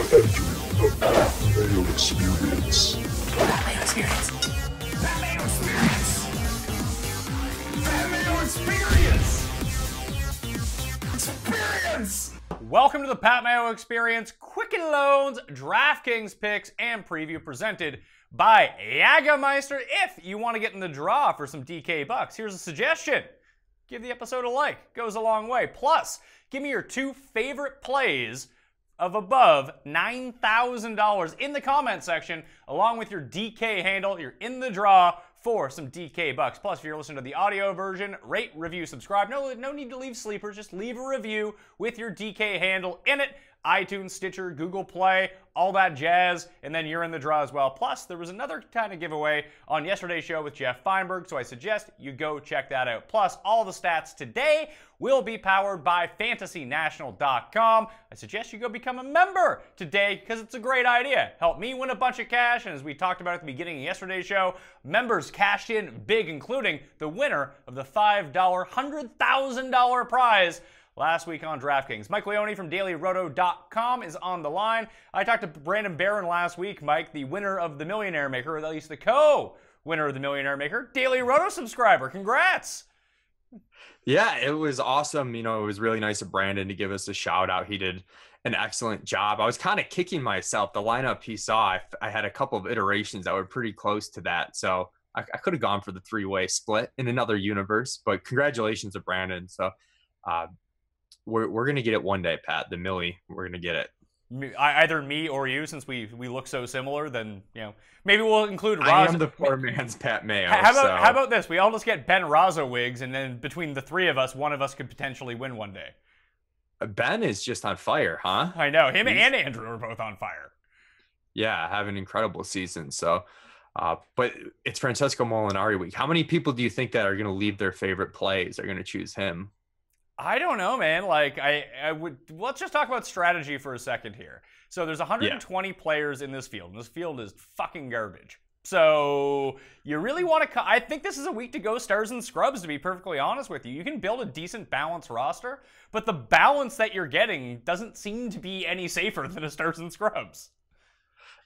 The Mayo Experience. Mayo Experience. Mayo Experience. Mayo Experience. Experience. Welcome to the Pat Mayo Experience, Quicken Loans, DraftKings picks, and preview presented by Jägermeister. If you want to get in the draw for some DK bucks, here's a suggestion. Give the episode a like. Goes a long way. Plus, give me your 2 favorite plays of above $9,000 in the comment section, along with your DK handle. You're in the draw for some DK bucks. Plus, if you're listening to the audio version, rate, review, subscribe. No need to leave sleepers. Just leave a review with your DK handle in it. iTunes, Stitcher, Google Play, all that jazz, and then you're in the draw as well. Plus, there was another kind of giveaway on yesterday's show with Jeff Feinberg, so I suggest you go check that out. Plus, all the stats today will be powered by FantasyNational.com. I suggest you go become a member today because it's a great idea. Help me win a bunch of cash, and as we talked about at the beginning of yesterday's show, members cashed in big, including the winner of the $5 $100,000 prize last week on DraftKings. Mike Leone from DailyRoto.com is on the line. I talked to Brandon Barron last week, Mike, the winner of the Millionaire Maker, or at least the co-winner of the Millionaire Maker, Daily Roto subscriber. Congrats! Yeah, it was awesome. You know, it was really nice of Brandon to give us a shout out. He did an excellent job. I was kind of kicking myself. The lineup he saw, I had a couple of iterations that were pretty close to that. So I could have gone for the 3-way split in another universe, but congratulations to Brandon. So, we're going to get it one day, Pat. The Millie, we're going to get it. Either me or you, since we look so similar, then, you know, maybe we'll include Raza. I am the poor man's Pat Mayo. How about this? We all just get Ben Raza wigs, and then between the 3 of us, one of us could potentially win one day. Ben is just on fire, huh? I know. Him and Andrew are both on fire. Yeah, have an incredible season. So, but it's Francesco Molinari week. How many people do you think that are going to leave their favorite plays, are going to choose him? I don't know, man. Like, I would. Let's just talk about strategy for a second here. So there's 120 players in this field, and this field is fucking garbage. So you really want to. I think this is a week to go stars and scrubs, to be perfectly honest with you. You can build a decent balanced roster, but the balance that you're getting doesn't seem to be any safer than a stars and scrubs.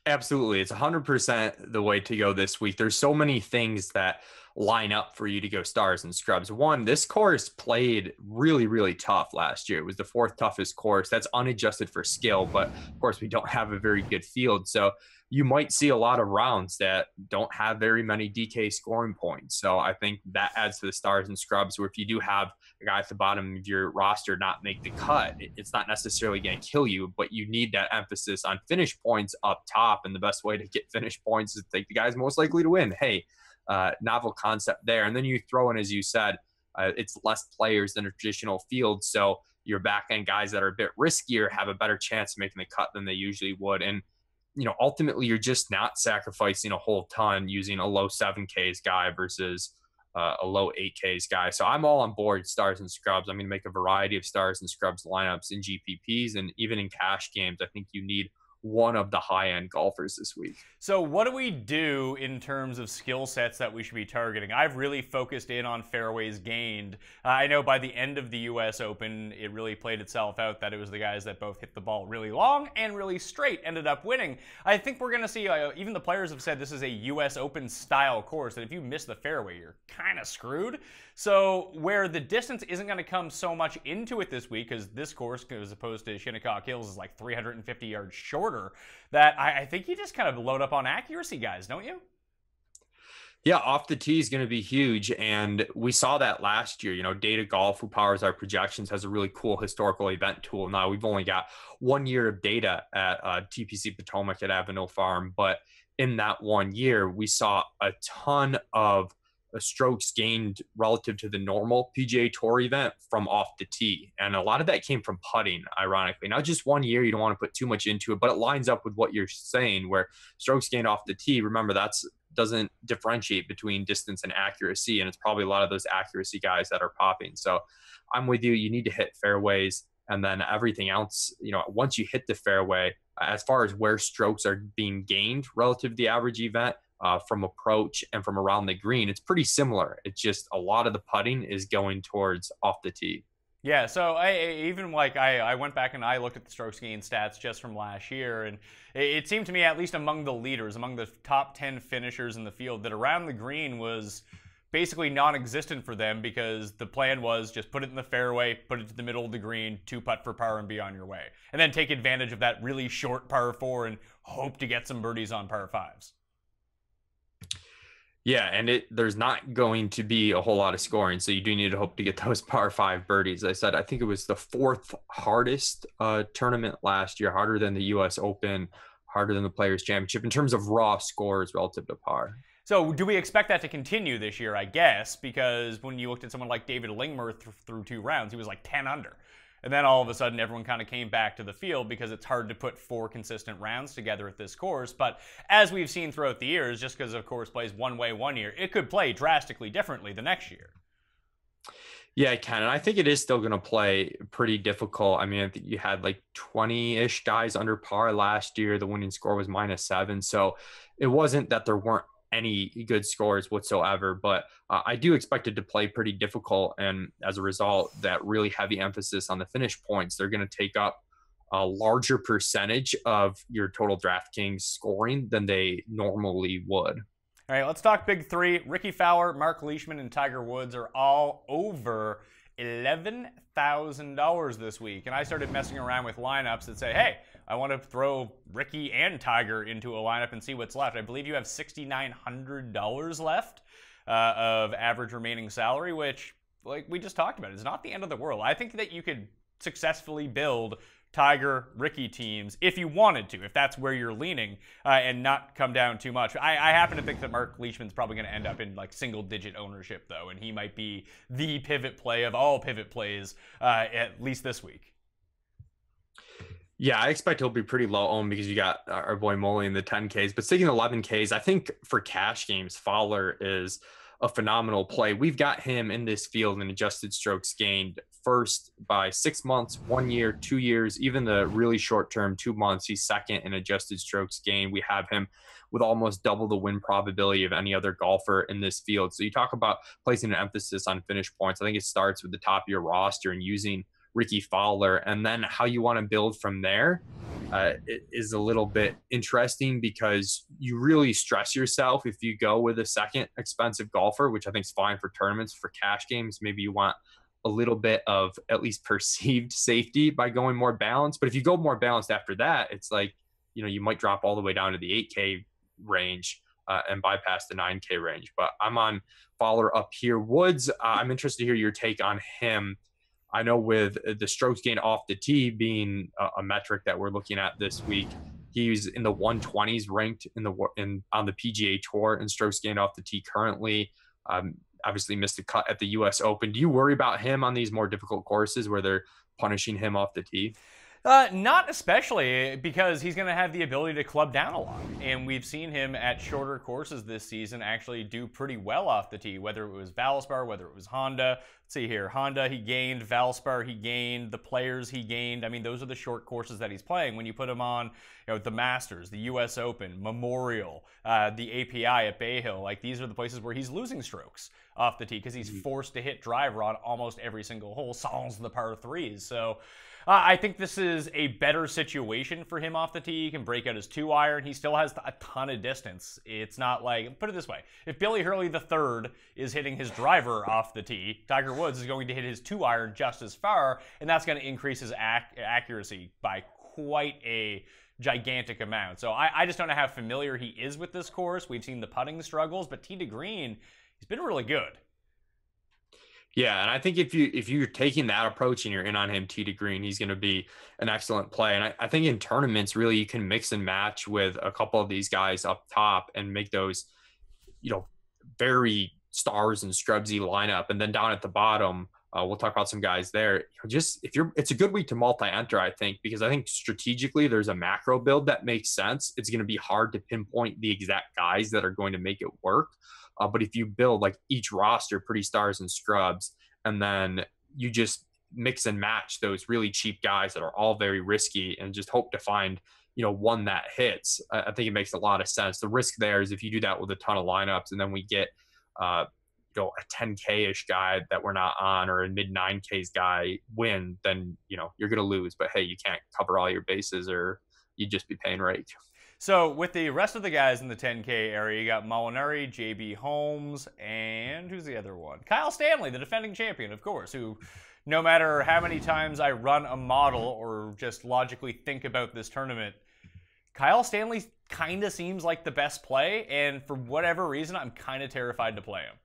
Absolutely. It's 100% the way to go this week. There's so many things that line up for you to go stars and scrubs. One, this course played really, really tough last year. It was the 4th toughest course. That's unadjusted for skill, but of course we don't have a very good field. So you might see a lot of rounds that don't have very many DK scoring points. So I think that adds to the stars and scrubs, where if you do have a guy at the bottom of your roster not make the cut, it's not necessarily going to kill you, but you need that emphasis on finish points up top. And the best way to get finish points is to take the guys most likely to win. Hey, novel concept there. And then you throw in, as you said, it's less players than a traditional field. So your back end guys that are a bit riskier have a better chance of making the cut than they usually would. And, you know, ultimately you're just not sacrificing a whole ton using a low 7Ks guy versus a low 8Ks guy. So I'm all on board stars and scrubs. I'm going to make a variety of stars and scrubs lineups in GPPs, and even in cash games. I think you need one of the high-end golfers this week. So what do we do in terms of skill sets that we should be targeting? I've really focused in on fairways gained. I know by the end of the U.S. Open, it really played itself out that it was the guys that both hit the ball really long and really straight ended up winning. I think we're going to see, even the players have said this is a U.S. Open style course, that if you miss the fairway, you're kind of screwed. So where the distance isn't going to come so much into it this week, because this course, as opposed to Shinnecock Hills, is like 350 yards shorter, that I think you just kind of load up on accuracy guys, don't you? Yeah, off the tee is going to be huge. And we saw that last year. You know, Data Golf, who powers our projections, has a really cool historical event tool. Now, we've only got 1 year of data at TPC Potomac at Avenel Farm. But in that 1 year, we saw a ton of strokes gained relative to the normal PGA Tour event from off the tee. And a lot of that came from putting, ironically. Not just 1 year, you don't want to put too much into it, but it lines up with what you're saying, where strokes gained off the tee, remember, that's doesn't differentiate between distance and accuracy. And it's probably a lot of those accuracy guys that are popping. So I'm with you. You need to hit fairways, and then everything else, you know, once you hit the fairway, as far as where strokes are being gained relative to the average event, from approach and from around the green, it's pretty similar. It's just a lot of the putting is going towards off the tee. Yeah, so I went back and I looked at the strokes gained stats just from last year, and it seemed to me, at least among the leaders, among the top 10 finishers in the field, that around the green was basically non-existent for them, because the plan was just put it in the fairway, put it to the middle of the green, 2-putt for par and be on your way. And then take advantage of that really short par 4 and hope to get some birdies on par 5s. Yeah, and there's not going to be a whole lot of scoring, so you do need to hope to get those par 5 birdies. I said I think it was the 4th hardest tournament last year, harder than the U.S. Open, harder than the Players Championship in terms of raw scores relative to par. So do we expect that to continue this year, I guess? Because when you looked at someone like David Lingmer through 2 rounds, he was like 10 under. And then all of a sudden, everyone kind of came back to the field because it's hard to put 4 consistent rounds together at this course. But as we've seen throughout the years, just because a course plays one way one year, it could play drastically differently the next year. Yeah, it can. And I think it is still going to play pretty difficult. I mean, I think you had like 20-ish guys under par last year. The winning score was -7. So it wasn't that there weren't any good scores whatsoever, but I do expect it to play pretty difficult. And as a result, that really heavy emphasis on the finish points, they're going to take up a larger percentage of your total DraftKings scoring than they normally would. All right, let's talk big 3. Ricky Fowler, Mark Leishman, and Tiger Woods are all over $11,000 this week. And I started messing around with lineups that say, hey, I want to throw Ricky and Tiger into a lineup and see what's left. I believe you have $6,900 left of average remaining salary, which, like we just talked about, is not the end of the world. I think that you could successfully build Tiger, Ricky teams if you wanted to, if that's where you're leaning, and not come down too much. I happen to think that Mark Leishman's probably going to end up in like single-digit ownership, though, and he might be the pivot play of all pivot plays, at least this week. Yeah, I expect he'll be pretty low owned because you got our boy Molly in the 10Ks. But sticking to 11Ks, I think for cash games, Fowler is a phenomenal play. We've got him in this field in adjusted strokes gained first by 6 months, 1 year, 2 years, even the really short term 2 months. He's second in adjusted strokes gained. We have him with almost double the win probability of any other golfer in this field. So you talk about placing an emphasis on finish points. I think it starts with the top of your roster and using Ricky Fowler, and then how you want to build from there it is a little bit interesting because you really stress yourself if you go with a second expensive golfer, which I think is fine for tournaments. For cash games, maybe you want a little bit of at least perceived safety by going more balanced. But if you go more balanced after that, it's like, you know, you might drop all the way down to the 8K range and bypass the 9K range. But I'm on Fowler up here. Woods, I'm interested to hear your take on him. I know with the strokes gained off the tee being a metric that we're looking at this week, he's in the 120s ranked on the PGA Tour in strokes gained off the tee currently. Obviously missed a cut at the U.S. Open. Do you worry about him on these more difficult courses where they're punishing him off the tee? Not especially, because he's going to have the ability to club down a lot. And we've seen him at shorter courses this season actually do pretty well off the tee, whether it was Valspar, whether it was Honda. Let's see here. Honda, he gained. Valspar, he gained. The Players, he gained. I mean, those are the short courses that he's playing. When you put him on, you know, the Masters, the U.S. Open, Memorial, the API at Bay Hill, like these are the places where he's losing strokes off the tee because he's forced to hit driver on almost every single hole, sans the par threes. So I think this is a better situation for him off the tee. He can break out his 2-iron. He still has a ton of distance. It's not like, put it this way, if Billy Hurley III is hitting his driver off the tee, Tiger Woods is going to hit his 2-iron just as far, and that's going to increase his accuracy by quite a gigantic amount. So I just don't know how familiar he is with this course. We've seen the putting struggles, but tee to green, he's been really good. Yeah, and I think if you're taking that approach and you're in on him tee to green, he's going to be an excellent play. And I think in tournaments, really, you can mix and match with a couple of these guys up top and make those, you know, very stars and scrubsy lineup. And then down at the bottom, we'll talk about some guys there. Just it's a good week to multi-enter, I think, because I think strategically there's a macro build that makes sense. It's going to be hard to pinpoint the exact guys that are going to make it work. But if you build like each roster pretty stars and scrubs, and then you just mix and match those really cheap guys that are all very risky and just hope to find, you know, one that hits, I think it makes a lot of sense. The risk there is if you do that with a ton of lineups and then we get, a 10K-ish guy that we're not on, or a mid 9Ks guy win, then, you're going to lose. But hey, you can't cover all your bases or you'd just be paying rake. So with the rest of the guys in the 10K area, you got Molinari, JB Holmes, and who's the other one? Kyle Stanley, the defending champion, of course, who no matter how many times I run a model or just logically think about this tournament, Kyle Stanley kind of seems like the best play, and for whatever reason, I'm kind of terrified to play him.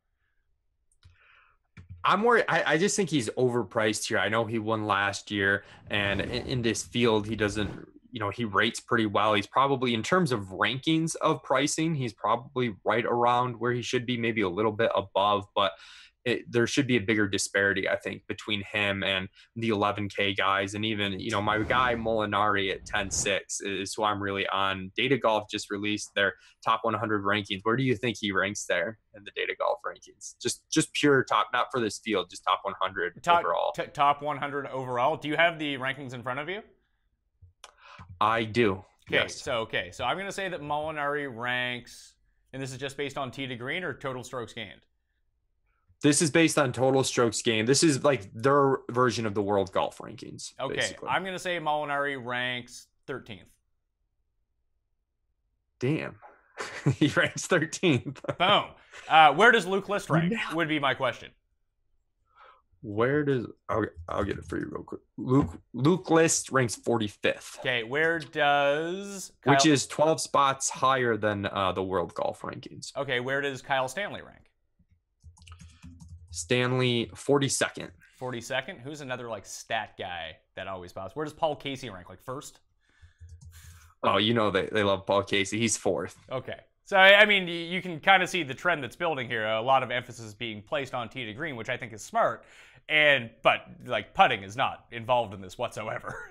I'm worried. I just think he's overpriced here. I know he won last year, and in this field, he doesn't, he rates pretty well. He's probably, in terms of rankings of pricing, he's probably right around where he should be, maybe a little bit above, but there should be a bigger disparity, I think, between him and the 11K guys. And even, my guy Molinari at 10.6 is who I'm really on. Data Golf just released their top 100 rankings. Where do you think he ranks there in the Data Golf rankings? Just pure top, not for this field, just top 100 overall. Top 100 overall. Do you have the rankings in front of you? I do. Okay, yes. So I'm going to say that Molinari ranks, and this is just based on tee to green or total strokes gained? This is based on total strokes gained. This is like their version of the World Golf Rankings. Okay, basically. I'm going to say Molinari ranks 13th. Damn. He ranks 13th. Boom. Where does Luke List rank? Would be my question. Where does... I'll get it for you real quick. Luke List ranks 45th. Okay, where does... Which is 12 spots higher than the World Golf Rankings. Okay, where does Kyle Stanley rank? Stanley, 42nd. 42nd? Who's another, stat guy that always pops? Where does Paul Casey rank? First? Oh, they love Paul Casey. He's 4th. Okay. So, I mean, you can kind of see the trend that's building here. A lot of emphasis being placed on tee to green, which I think is smart. But putting is not involved in this whatsoever.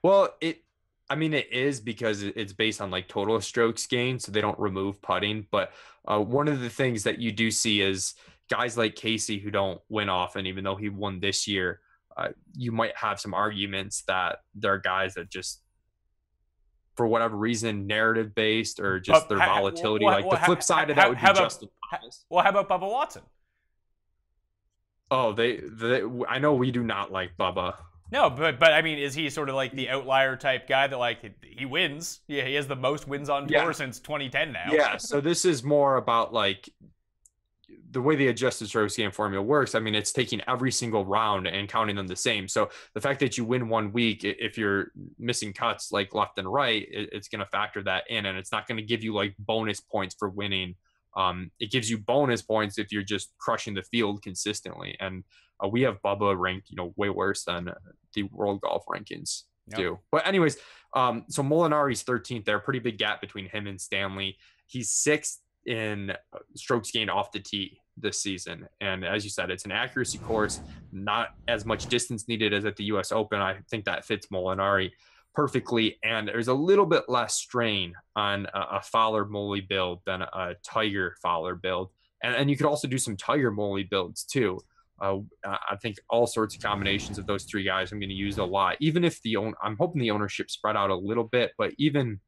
Well, it is because it's based on total strokes gained, so they don't remove putting. But one of the things that you do see is guys like Casey who don't win often, even though he won this year, you might have some arguments that there are guys that just, for whatever reason, narrative based or just their volatility. The flip side of that would be Justin Thomas. Well, how about Bubba Watson? Oh, I know we do not like Bubba. No, but I mean, is he sort of the outlier type guy that he wins? Yeah, he has the most wins on tour since 2010 now. Yeah, so this is more about the way the adjusted strokes gain formula works. I mean, it's taking every single round and counting them the same. So the fact that you win 1 week, if you're missing cuts left and right, it's going to factor that in, and it's not going to give you bonus points for winning. It gives you bonus points if you're just crushing the field consistently. And we have Bubba ranked, way worse than the World Golf Rankings do. But anyways, so Molinari's 13th there, pretty big gap between him and Stanley. He's 6th in strokes gained off the tee this season. And as you said, it's an accuracy course, not as much distance needed as at the US Open. I think that fits Molinari perfectly. And there's a little bit less strain on a Fowler Moley build than a Tiger Fowler build. And you could also do some Tiger Moley builds too. I think all sorts of combinations of those three guys I'm going to use a lot, even if I'm hoping the ownership spread out a little bit, but even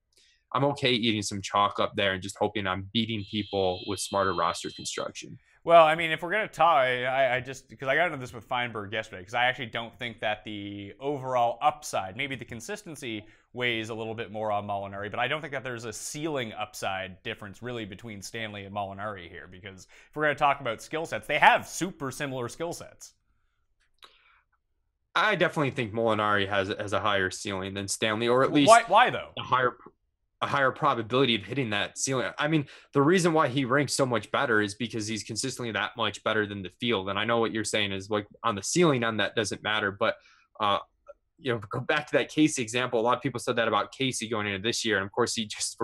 I'm okay eating some chalk up there and just hoping I'm beating people with smarter roster construction. Well, I mean, if we're going to talk, I just, because I got into this with Feinberg yesterday, because I actually don't think that the overall upside, maybe the consistency weighs a little bit more on Molinari, but I don't think that there's a ceiling upside difference really between Stanley and Molinari here, because if we're going to talk about skill sets, they have super similar skill sets. I definitely think Molinari has a higher ceiling than Stanley, or at least why though? A higher probability of hitting that ceiling. I mean, the reason why he ranks so much better is because he's consistently that much better than the field. And I know what you're saying is on the ceiling on that doesn't matter, but go back to that Casey example. A lot of people said that about Casey going into this year. And of course he just,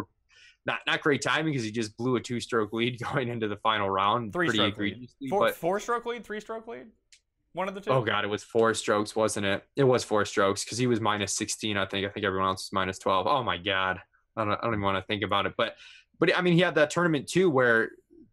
not great timing because he just blew a 2-stroke lead going into the final round. 3-stroke lead. 4-stroke lead, 3-stroke lead? One of the two? Oh God, it was 4 strokes, wasn't it? It was 4 strokes because he was minus 16. I think everyone else was minus 12. Oh my God. I don't even want to think about it, but I mean, he had that tournament too, where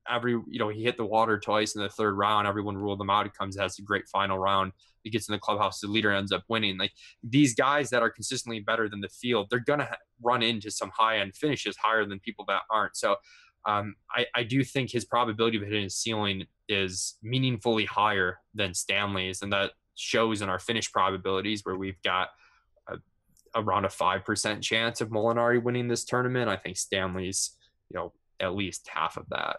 he hit the water twice in the third round. Everyone ruled him out. He has a great final round. He gets in the clubhouse. The leader ends up winning. These guys that are consistently better than the field, they're going to run into some high end finishes higher than people that aren't. So I do think his probability of hitting his ceiling is meaningfully higher than Stanley's, and that shows in our finish probabilities where we've got around a 5% chance of Molinari winning this tournament. I think Stanley's, at least half of that.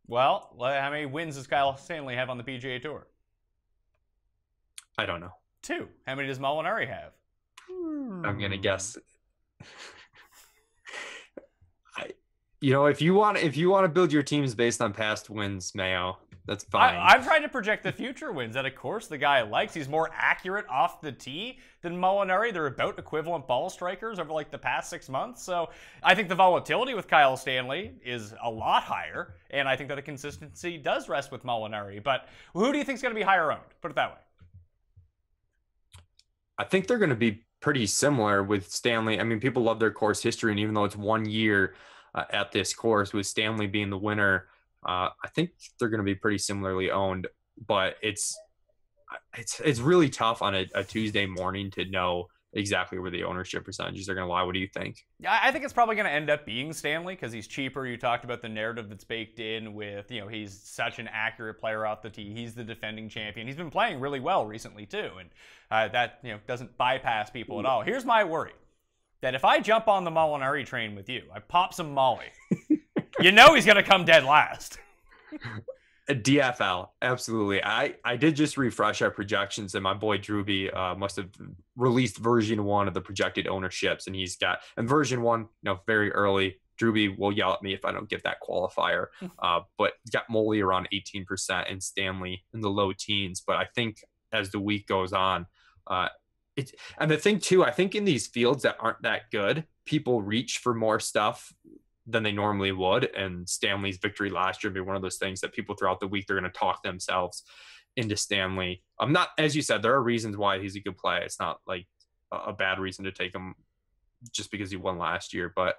Well, how many wins does Kyle Stanley have on the PGA Tour? I don't know. 2. How many does Molinari have? I'm gonna guess. If you want to build your teams based on past wins, Mayo, that's fine. I'm trying to project the future wins. That, of course, the guy likes. He's more accurate off the tee than Molinari. They're about equivalent ball strikers over the past 6 months. So I think the volatility with Kyle Stanley is a lot higher, and I think that the consistency does rest with Molinari. But who do you think is going to be higher owned? Put it that way. I think they're going to be pretty similar with Stanley. I mean, people love their course history, and even though it's 1 year at this course, with Stanley being the winner, I think they're going to be pretty similarly owned. But it's really tough on a Tuesday morning to know exactly where the ownership percentages are going to lie. What do you think? I think it's probably going to end up being Stanley because he's cheaper. You talked about the narrative that's baked in with, he's such an accurate player off the tee. He's the defending champion. He's been playing really well recently too, and that doesn't bypass people at all. Here's my worry: that if I jump on the Molinari train with you, I pop some Molly, he's going to come dead last. A DFL, absolutely. I did just refresh our projections, and my boy Drewby must have released version 1 of the projected ownerships, and he's got, and version 1, very early. Drewby will yell at me if I don't get that qualifier, but he's got Molly around 18% and Stanley in the low teens. But I think as the week goes on, and the thing too, I think in these fields that aren't that good, people reach for more stuff than they normally would. And Stanley's victory last year would be one of those things that people throughout the week, they're going to talk themselves into Stanley. I'm not, as you said, there are reasons why he's a good play. It's not like a bad reason to take him just because he won last year. But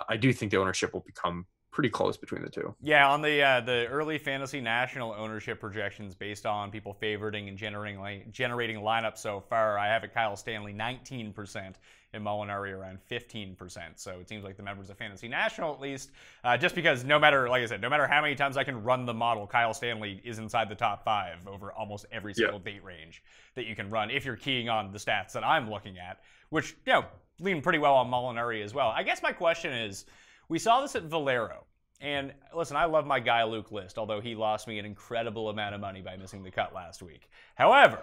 I do think the ownership will become pretty close between the two. Yeah, on the early fantasy national ownership projections based on people favoriting and generating lineups so far, I have it Kyle Stanley 19% and Molinari around 15%. So it seems like the members of Fantasy National, at least, just because no matter how many times I can run the model, Kyle Stanley is inside the top 5 over almost every single date range that you can run if you're keying on the stats that I'm looking at, which lean pretty well on Molinari as well. I guess my question is, we saw this at Valero. And listen, I love my guy Luke List, although he lost me an incredible amount of money by missing the cut last week. However,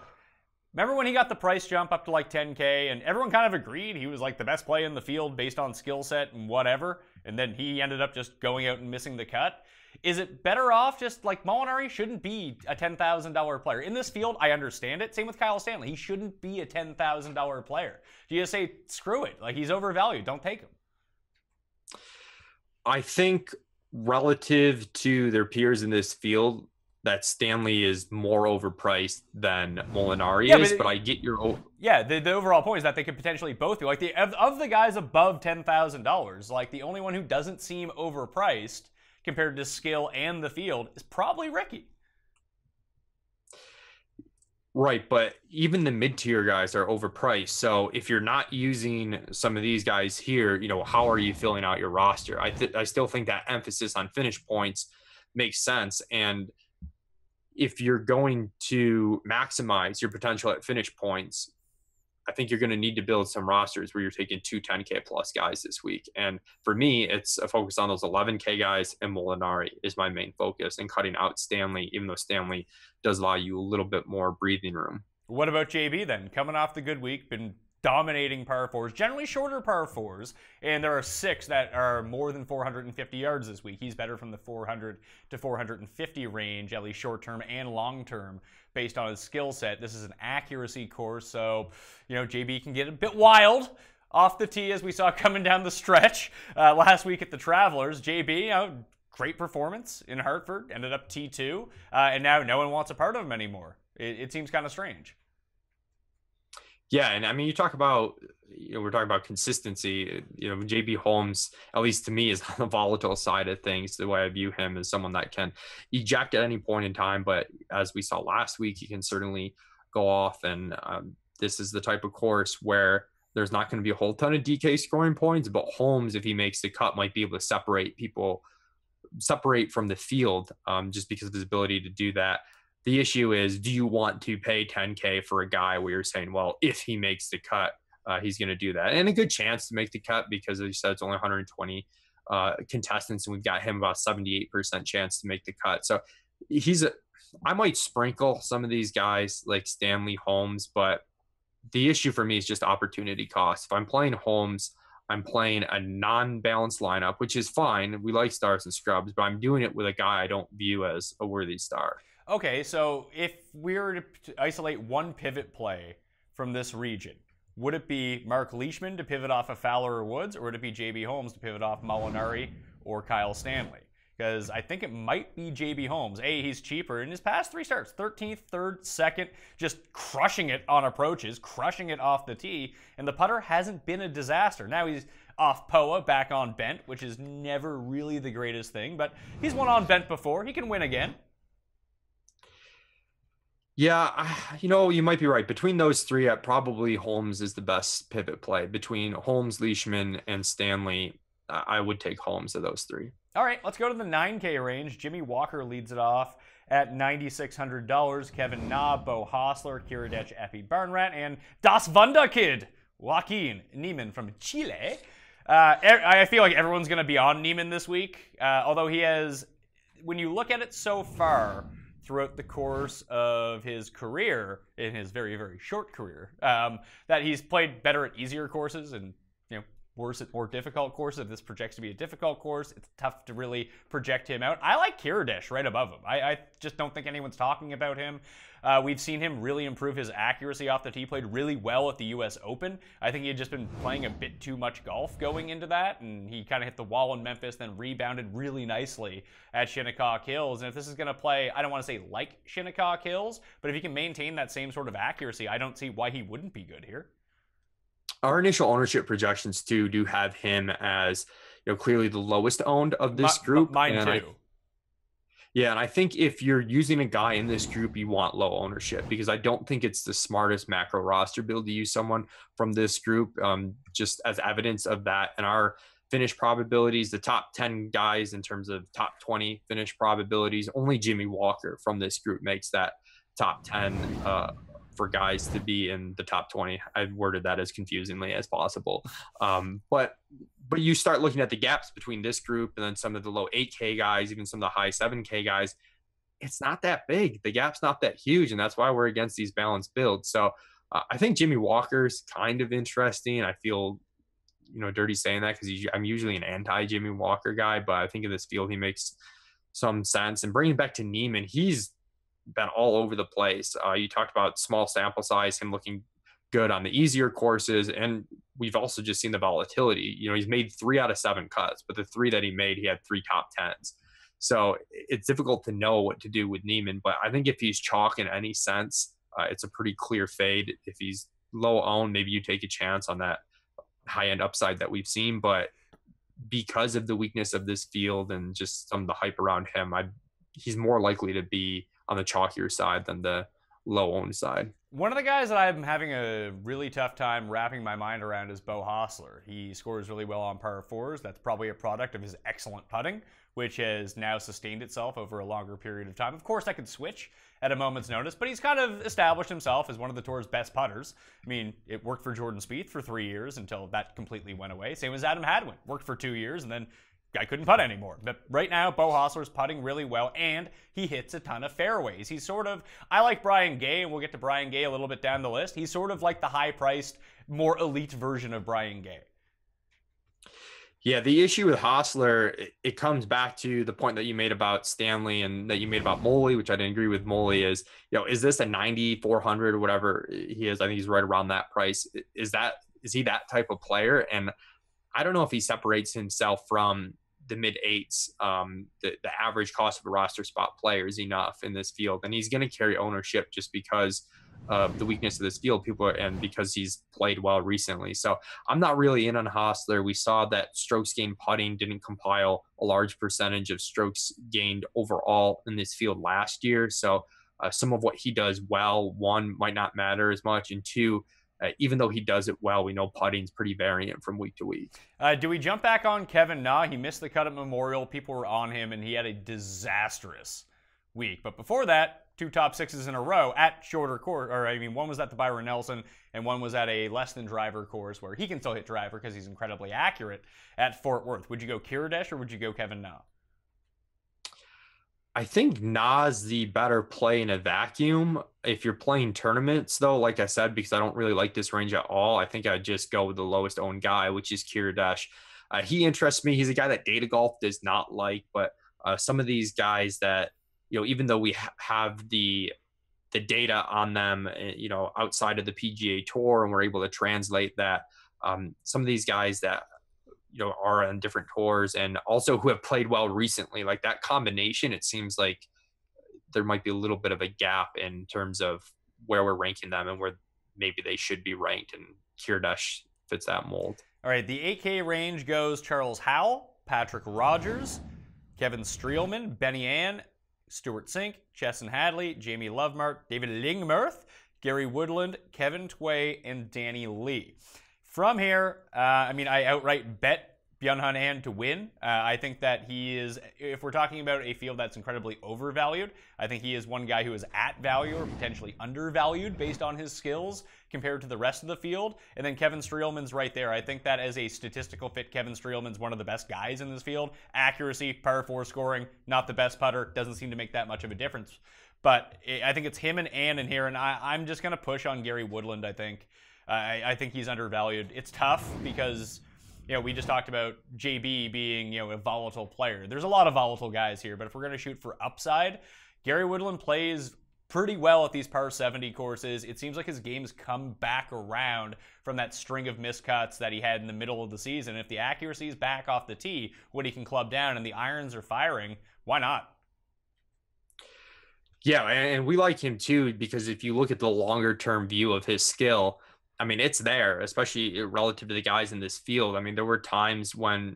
remember when he got the price jump up to $10K and everyone kind of agreed he was the best play in the field based on skill set and whatever, and then he ended up just going out and missing the cut? Is it better off just Molinari shouldn't be a $10,000 player? In this field, I understand it. Same with Kyle Stanley. He shouldn't be a $10,000 player. Do you just say, screw it, he's overvalued, don't take him? I think relative to their peers in this field, that Stanley is more overpriced than Molinari is, but I get your... Yeah, the overall point is that they could potentially both be. Of the guys above $10,000, the only one who doesn't seem overpriced compared to skill and the field is probably Ricky. Right, but even the mid-tier guys are overpriced. So if you're not using some of these guys here, how are you filling out your roster? I still think that emphasis on finish points makes sense. And if you're going to maximize your potential at finish points, I think you're going to need to build some rosters where you're taking 2 10K plus guys this week. And for me, it's a focus on those 11K guys, and Molinari is my main focus, and cutting out Stanley, even though Stanley does allow you a little bit more breathing room. What about JB then? Coming off the good week, been dominating par 4s, generally shorter par 4s, and there are 6 that are more than 450 yards this week. He's better from the 400 to 450 range, at least short-term and long-term, based on his skill set. This is an accuracy course, so JB can get a bit wild off the tee, as we saw coming down the stretch last week at the Travelers. JB, great performance in Hartford, ended up T2, and now no one wants a part of him anymore. It seems kind of strange. Yeah, and I mean, you talk about, we're talking about consistency. JB Holmes, at least to me, is on the volatile side of things. The way I view him as someone that can eject at any point in time, but as we saw last week, he can certainly go off. And this is the type of course where there's not going to be a whole ton of DK scoring points, but Holmes, if he makes the cut, might be able to separate people separate from the field just because of his ability to do that. The issue is, do you want to pay $10K for a guy where you're saying, well, if he makes the cut, he's going to do that, and a good chance to make the cut because, as you said, it's only 120 contestants, and we've got him about 78% chance to make the cut. So I might sprinkle some of these guys like Stanley, Holmes, but the issue for me is just opportunity cost. If I'm playing Holmes, I'm playing a non-balanced lineup, which is fine. We like stars and scrubs, but I'm doing it with a guy I don't view as a worthy star. Okay, so if we were to isolate one pivot play from this region, would it be Mark Leishman to pivot off of Fowler or Woods, or would it be JB Holmes to pivot off Molinari or Kyle Stanley? Because I think it might be JB Holmes. He's cheaper. In his past 3 starts, 13th, 3rd, 2nd, just crushing it on approaches, crushing it off the tee, and the putter hasn't been a disaster. Now he's off POA, back on bent, which is never really the greatest thing, but he's won on bent before. He can win again. Yeah, you might be right. Between those 3, probably Holmes is the best pivot play. Between Holmes, Leishman, and Stanley, I would take Holmes of those 3. All right, let's go to the 9K range. Jimmy Walker leads it off at $9,600. Kevin Na, Bo Hostler, Kiradech, Epi Barnrat, and Das Wunderkid, Joaquin Niemann from Chile. I feel like everyone's going to be on Niemann this week, although he has, when you look at it so far, throughout the course of his career, in his very, very short career, that he's played better at easier courses and worse at more difficult courses. If this projects to be a difficult course, it's tough to really project him out. I like Kiradech right above him. I just don't think anyone's talking about him. We've seen him really improve his accuracy off the tee. Played really well at the U.S. Open. I think he had just been playing a bit too much golf going into that, and he kind of hit the wall in Memphis, then rebounded really nicely at Shinnecock Hills. And if this is going to play, I don't want to say like Shinnecock Hills, but if he can maintain that same sort of accuracy, I don't see why he wouldn't be good here. Our initial ownership projections too do have him as clearly the lowest owned of this group. Mine too. And I think if you're using a guy in this group, you want low ownership, because I don't think it's the smartest macro roster build to use someone from this group. Just as evidence of that, in our finish probabilities, the top 10 guys in terms of top 20 finish probabilities, only Jimmy Walker from this group makes that top 10 for guys to be in the top 20. I've worded that as confusingly as possible. But you start looking at the gaps between this group and then some of the low 8K guys, even some of the high 7K guys. It's not that big. The gap's not that huge, and that's why we're against these balanced builds. So I think Jimmy Walker's kind of interesting. I feel dirty saying that because I'm usually an anti-Jimmy Walker guy, but I think in this field he makes some sense. And bringing back to Niemann, he's been all over the place. You talked about small sample size, him looking good on the easier courses, and we've also just seen the volatility. He's made 3 out of 7 cuts, but the 3 that he made, he had 3 top 10s. So it's difficult to know what to do with Niemann, but I think if he's chalk in any sense, it's a pretty clear fade. If he's low owned, maybe you take a chance on that high end upside that we've seen, but because of the weakness of this field and just some of the hype around him, he's more likely to be on the chalkier side than the low owned side. One of the guys that I'm having a really tough time wrapping my mind around is Bo Hostler. He scores really well on par 4s. That's probably a product of his excellent putting, which has now sustained itself over a longer period of time. Of course, that could switch at a moment's notice, but he's kind of established himself as one of the tour's best putters. I mean, it worked for Jordan Spieth for 3 years until that completely went away. Same as Adam Hadwin. Worked for 2 years and then guy couldn't putt anymore. But right now, Bo Hostler's putting really well, and he hits a ton of fairways. He's sort of, I like Brian Gay, and we'll get to Brian Gay a little bit down the list. He's sort of like the high-priced, more elite version of Brian Gay. Yeah, the issue with Hostler, it comes back to the point that you made about Stanley and that you made about Moley, which I didn't agree with Moley, is, is this a 9,400 or whatever he is? I think he's right around that price. Is he that type of player? And I don't know if he separates himself from the mid 8s, the average cost of a roster spot player is enough in this field, and he's going to carry ownership just because of the weakness of this field, and because he's played well recently. So I'm not really in on Hostler. We saw that strokes gained putting didn't compile a large percentage of strokes gained overall in this field last year. So some of what he does well, 1, might not matter as much, and 2, even though he does it well, we know putting's pretty variant from week to week. Do we jump back on Kevin Na? He missed the cut at Memorial. People were on him, and he had a disastrous week. But before that, 2 top 6s in a row at shorter course, or I mean, one was at the Byron Nelson, and one was at a less than driver course where he can still hit driver because he's incredibly accurate at Fort Worth. Would you go Kiridesh or would you go Kevin Na? I think Na's the better play in a vacuum. If you're playing tournaments, though, like I said, because I don't really like this range at all, I think I'd just go with the lowest owned guy, which is Kiridesh. He interests me. He's a guy that Data Golf does not like, but some of these guys that, even though we have the data on them, outside of the PGA Tour, and we're able to translate that, some of these guys that are on different tours and also who have played well recently, like that combination, it seems like there might be a little bit of a gap in terms of where we're ranking them and where maybe they should be ranked, and Kiridesh fits that mold. All right, the 8K range goes Charles Howell, Patrick Rogers, Kevin Streelman, Benny Ann, Stuart Sink, Chesson Hadley, Jamie Lovemark, David Lingmerth, Gary Woodland, Kevin Tway, and Danny Lee. From here, I outright bet Byung-Hun An to win. I think that he is, if we're talking about a field that's incredibly overvalued, I think he is one guy who is at value or potentially undervalued based on his skills compared to the rest of the field. And then Kevin Streelman's right there. I think that as a statistical fit, Kevin Streelman's one of the best guys in this field. Accuracy, par 4 scoring, not the best putter, doesn't seem to make that much of a difference. But I think it's him and Ann in here, and I'm just going to push on Gary Woodland, I think. I think he's undervalued. It's tough because, we just talked about JB being, a volatile player. There's a lot of volatile guys here, but if we're going to shoot for upside, Gary Woodland plays pretty well at these par 70 courses. It seems like his game's come back around from that string of miscuts that he had in the middle of the season. If the accuracy is back off the tee, what he can club down, and the irons are firing, why not? Yeah, and we like him too, because if you look at the longer term view of his skill, it's there, especially relative to the guys in this field. There were times when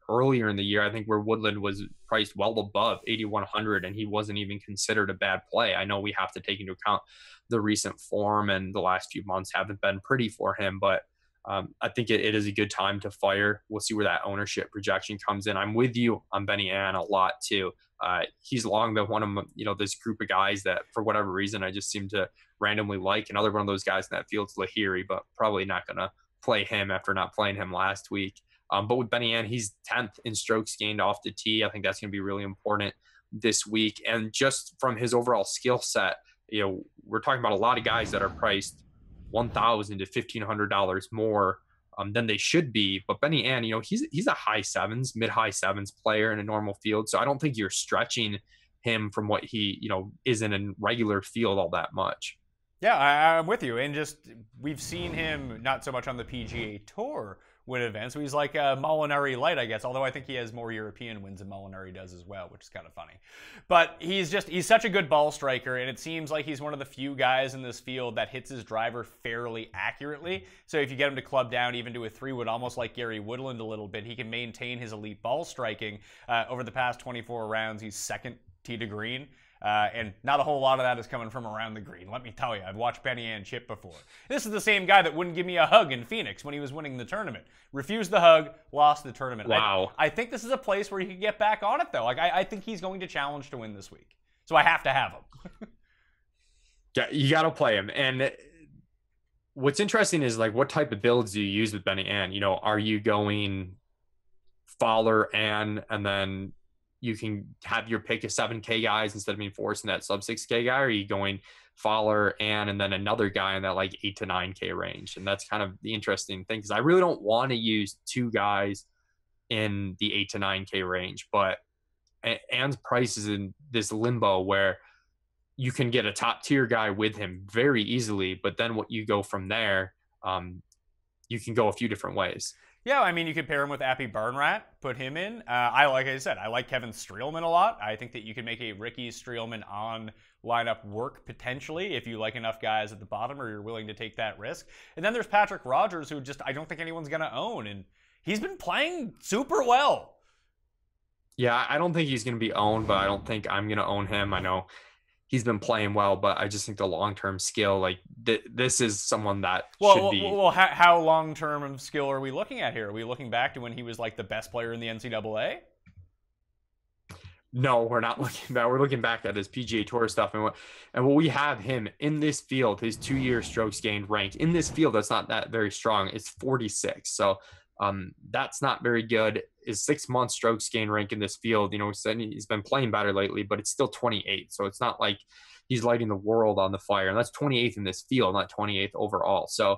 earlier in the year, I think, where Woodland was priced well above 8,100 and he wasn't even considered a bad play. I know we have to take into account the recent form, and the last few months haven't been pretty for him, but I think it is a good time to fire. We'll see where that ownership projection comes in. I'm with you on Benny Ann a lot too. He's long been one of this group of guys that, for whatever reason, I just seem to randomly like. Another one of those guys in that field's Lahiri, but probably not going to play him after not playing him last week. But with Benny Ann, he's 10th in strokes gained off the tee. I think that's going to be really important this week. And just from his overall skill set, we're talking about a lot of guys that are priced $1,000 to $1,500 more than they should be. But Benny Ann, he's a high sevens, mid-high sevens player in a normal field. So I don't think you're stretching him from what he, is in a regular field all that much. Yeah, I'm with you. And just, we've seen him not so much on the PGA Tour win events. So he's like a Molinari light, I guess, although I think he has more European wins than Molinari does as well, which is kind of funny. But he's such a good ball striker, and it seems like he's one of the few guys in this field that hits his driver fairly accurately. So if you get him to club down even to a 3-wood, almost like Gary Woodland a little bit, he can maintain his elite ball striking. Over the past 24 rounds, he's second tee to green. And not a whole lot of that is coming from around the green. Let me tell you, I've watched Benny Ann chip before. This is the same guy that wouldn't give me a hug in Phoenix when he was winning the tournament. Refused the hug, lost the tournament. Wow. I think this is a place where he could get back on it, though. I think he's going to challenge to win this week. So I have to have him. Yeah, you got to play him. And what's interesting is, what type of builds do you use with Benny Ann? Are you going Fowler, Ann, and then you can have your pick of 7K guys instead of being forced in that sub 6K guy? Or are you going Fowler, Ann, and then another guy in that 8 to 9K range? And that's kind of the interesting thing, because I really don't want to use two guys in the 8 to 9K range, but Ann's price is in this limbo where you can get a top tier guy with him very easily, but then what you go from there, you can go a few different ways. Yeah, you could pair him with Appy Barnrat, put him in. Like I said, I like Kevin Streelman a lot. I think that you can make a Ricky Streelman on lineup work potentially if you like enough guys at the bottom or you're willing to take that risk. And then there's Patrick Rogers, who I don't think anyone's going to own, and he's been playing super well. Yeah, I don't think he's going to be owned, but I don't think I'm going to own him. I know he's been playing well, but I just think the long-term skill, like this is someone that Well, should be. well, how long-term of skill are we looking at here? Are we looking back to when he was like the best player in the NCAA? No, we're not looking back. We're looking back at his PGA Tour stuff and what we have him in this field. His 2-year strokes gained ranked in this field. That's not that very strong. It's 46. So that's not very good. His 6-month strokes gained rank in this field, he's been playing better lately, but it's still 28. So it's not like he's lighting the world on the fire. And that's 28th in this field, not 28th overall. So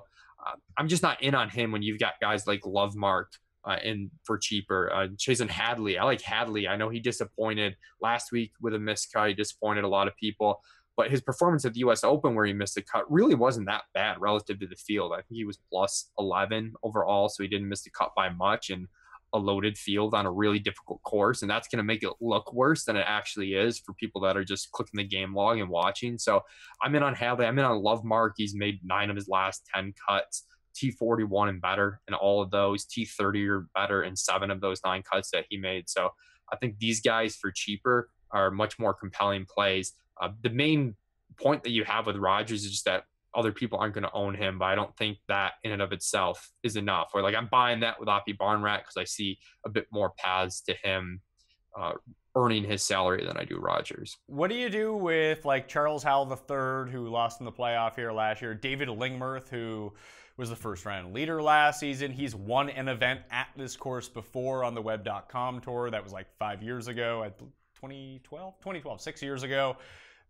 I'm just not in on him when you've got guys like Love Marked and for cheaper. Jason Hadley. I like Hadley. I know he disappointed last week with a missed cut. He disappointed a lot of people. But his performance at the U.S. Open, where he missed a cut, really wasn't that bad relative to the field. I think he was plus 11 overall, so he didn't miss the cut by much. And a loaded field on a really difficult course, and that's going to make it look worse than it actually is for people that are just clicking the game log and watching. So I'm in on Hadley. I'm in on Love Mark. He's made 9 of his last 10 cuts. T41 and better in all of those, T30 or better in 7 of those 9 cuts that he made. So I think these guys for cheaper are much more compelling plays. The main point that you have with Rodgers is just that other people aren't going to own him, but I don't think that in and of itself is enough. Or like I'm buying that with Oppie Barnrat because I see a bit more paths to him earning his salary than I do Rodgers. What do you do with like Charles Howell III, who lost in the playoff here last year, David Lingmerth, who was the first round leader last season? He's won an event at this course before on the web.com tour. That was like 5 years ago, 2012, 6 years ago.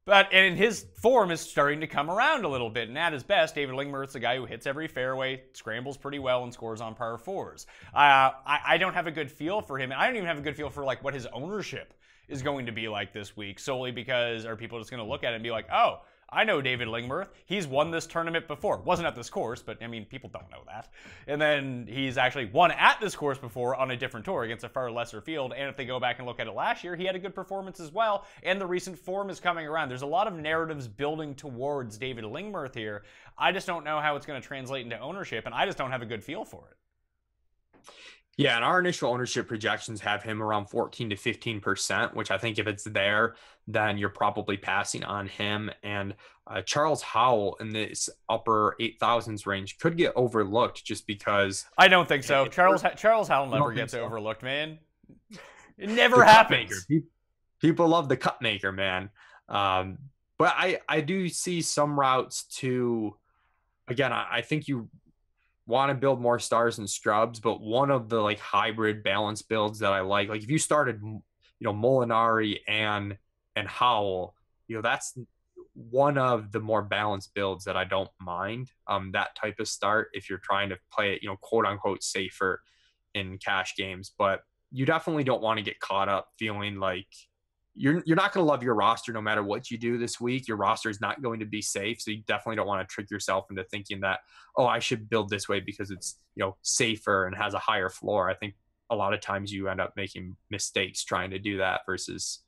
And his form is starting to come around a little bit. And at his best, David Lingmerth's a guy who hits every fairway, scrambles pretty well, and scores on par 4s. I don't have a good feel for him. I don't even have a good feel for like what his ownership is going to be like this week, solely because are people just going to look at it and be like, oh, I know David Lingmerth. He's won this tournament before. Wasn't at this course, but I mean, people don't know that. And then he's actually won at this course before on a different tour against a far lesser field. And if they go back and look at it last year, he had a good performance as well. And the recent form is coming around. There's a lot of narratives building towards David Lingmerth here. I just don't know how it's going to translate into ownership, and I just don't have a good feel for it. Yeah, and our initial ownership projections have him around 14 to 15%, which I think if it's there, then you're probably passing on him. And Charles Howell in this upper 8,000s range could get overlooked just because. I don't think so. Charles Howell never gets overlooked, man. It never happens. People love the cut maker, man. But I do see some routes to, again, I think you want to build more stars and scrubs, but one of the like hybrid balance builds that I like if you started, Molinari and Howell, that's one of the more balanced builds that I don't mind. That type of start if you're trying to play it, quote unquote safer in cash games, but you definitely don't want to get caught up feeling like you're not going to love your roster no matter what you do this week. Your roster is not going to be safe. So you definitely don't want to trick yourself into thinking that, oh, I should build this way because it's, safer and has a higher floor. I think a lot of times you end up making mistakes trying to do that versus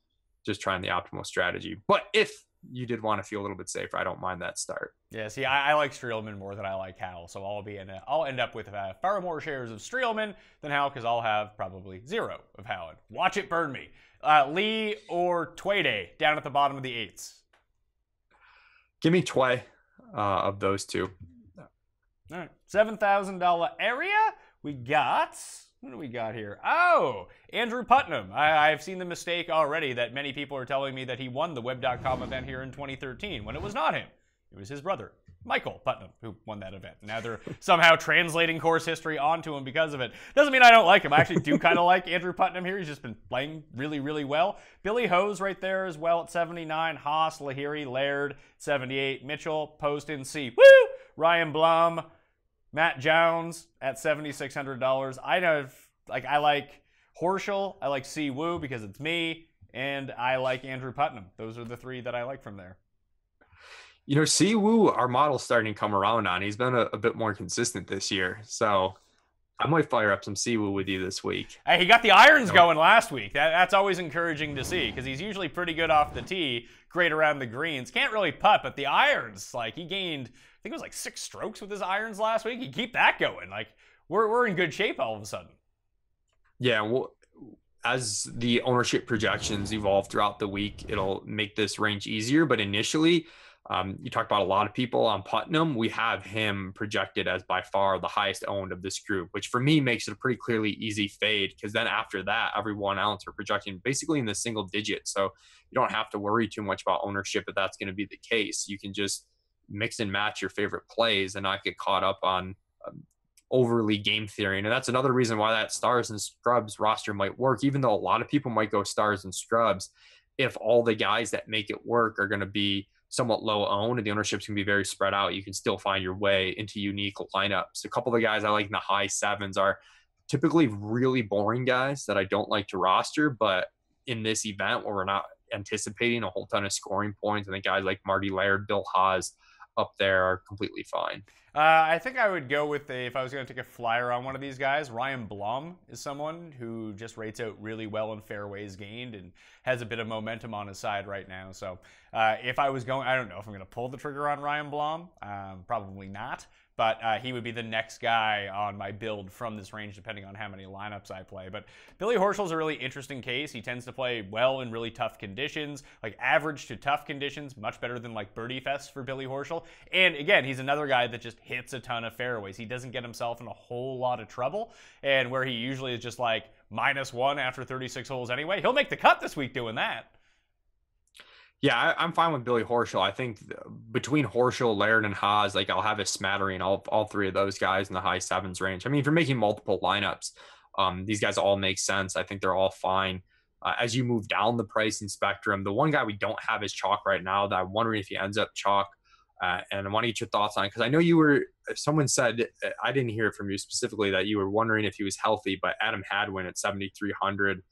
just trying the optimal strategy. But if you did want to feel a little bit safer, I don't mind that start. Yeah, see, I like Streelman more than I like Howell, so I'll end up with far more shares of Streelman than Howell because I'll have probably 0 of Howell. Watch it burn me. Lee or Twede down at the bottom of the 8s? Give me Tway of those two. All right, $7,000 area. We got, what do we got here? Oh, Andrew Putnam. I've seen the mistake already that many people are telling me that he won the web.com event here in 2013 when it was not him. It was his brother, Michael Putnam, who won that event. Now they're somehow translating course history onto him because of it. Doesn't mean I don't like him. I actually do kind of like Andrew Putnam here. He's just been playing really, really well. Billy Hose right there as well at 79. Haas, Lahiri, Laird, 78. Mitchell, Poston, C. Woo! Ryan Blum, Matt Jones at $7,600. I like Horschel. I like C. Woo because it's me. And I like Andrew Putnam. Those are the 3 that I like from there. Siwoo, our model's starting to come around on. He's been a bit more consistent this year. So I might fire up some Siwoo with you this week. Hey, he got the irons going last week. That's always encouraging to see because he's usually pretty good off the tee, great around the greens. Can't really putt, but the irons, he gained, I think it was 6 strokes with his irons last week. He keep that going. We're in good shape all of a sudden. Yeah, well, as the ownership projections evolve throughout the week, it'll make this range easier. But initially, you talked about a lot of people on Putnam. We have him projected as by far the highest owned of this group, which for me makes it a pretty clearly easy fade, because then after that, everyone else are projecting basically in the single digits. So you don't have to worry too much about ownership if that's going to be the case. You can just mix and match your favorite plays and not get caught up on overly game theory. And that's another reason why that stars and scrubs roster might work, even though a lot of people might go stars and scrubs. If all the guys that make it work are going to be somewhat low owned and the ownership's can be very spread out, you can still find your way into unique lineups. A couple of the guys I like in the high sevens are typically really boring guys that I don't like to roster, but in this event where we're not anticipating a whole ton of scoring points, I think guys like Marty Laird, Bill Haas up there are completely fine. I think I would go with if I was going to take a flyer on one of these guys, Ryan Blum is someone who just rates out really well in fairways gained and has a bit of momentum on his side right now. So if I was going, I don't know if I'm going to pull the trigger on Ryan Blum. Probably not. But he would be the next guy on my build from this range, depending on how many lineups I play. But Billy Horschel's a really interesting case. He tends to play well in really tough conditions, like average to tough conditions, much better than like Birdie Fest for Billy Horschel. And again, he's another guy that just hits a ton of fairways. He doesn't get himself in a whole lot of trouble. And where he usually is just like -1 after 36 holes anyway, he'll make the cut this week doing that. Yeah, I'm fine with Billy Horschel. I think between Horschel, Laird, and Haas, like I'll have a smattering, all three of those guys in the high sevens range. I mean, if you're making multiple lineups, these guys all make sense. I think they're all fine. As you move down the pricing spectrum, the one guy we don't have is chalk right now that I'm wondering if he ends up chalk. And I want to get your thoughts on it, because I know someone said, I didn't hear it from you specifically, that you were wondering if he was healthy, but Adam Hadwin at 7,300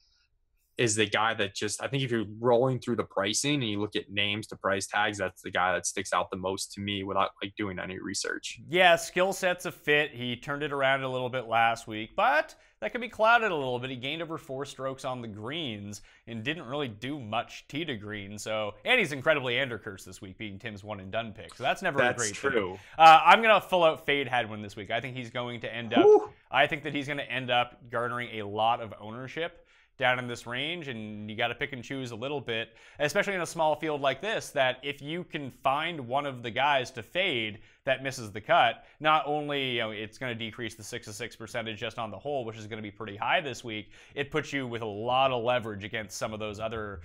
is the guy that just, I think if you're rolling through the pricing and you look at names to price tags, that's the guy that sticks out the most to me without like doing any research. Yeah, skill set's a fit. He turned it around a little bit last week, but that could be clouded a little bit. He gained over 4 strokes on the greens and didn't really do much tee to green. So, and he's incredibly undercursed this week, being Tim's one and done pick. So that's never a great thing. That's true. I'm gonna full out fade Hadwin this week. I think he's going to end up. I think that he's going to end up garnering a lot of ownership down in this range, and you got to pick and choose a little bit, especially in a small field like this, that if you can find one of the guys to fade that misses the cut, not only it's going to decrease the 6-6 percentage just on the hole, which is going to be pretty high this week, it puts you with a lot of leverage against some of those other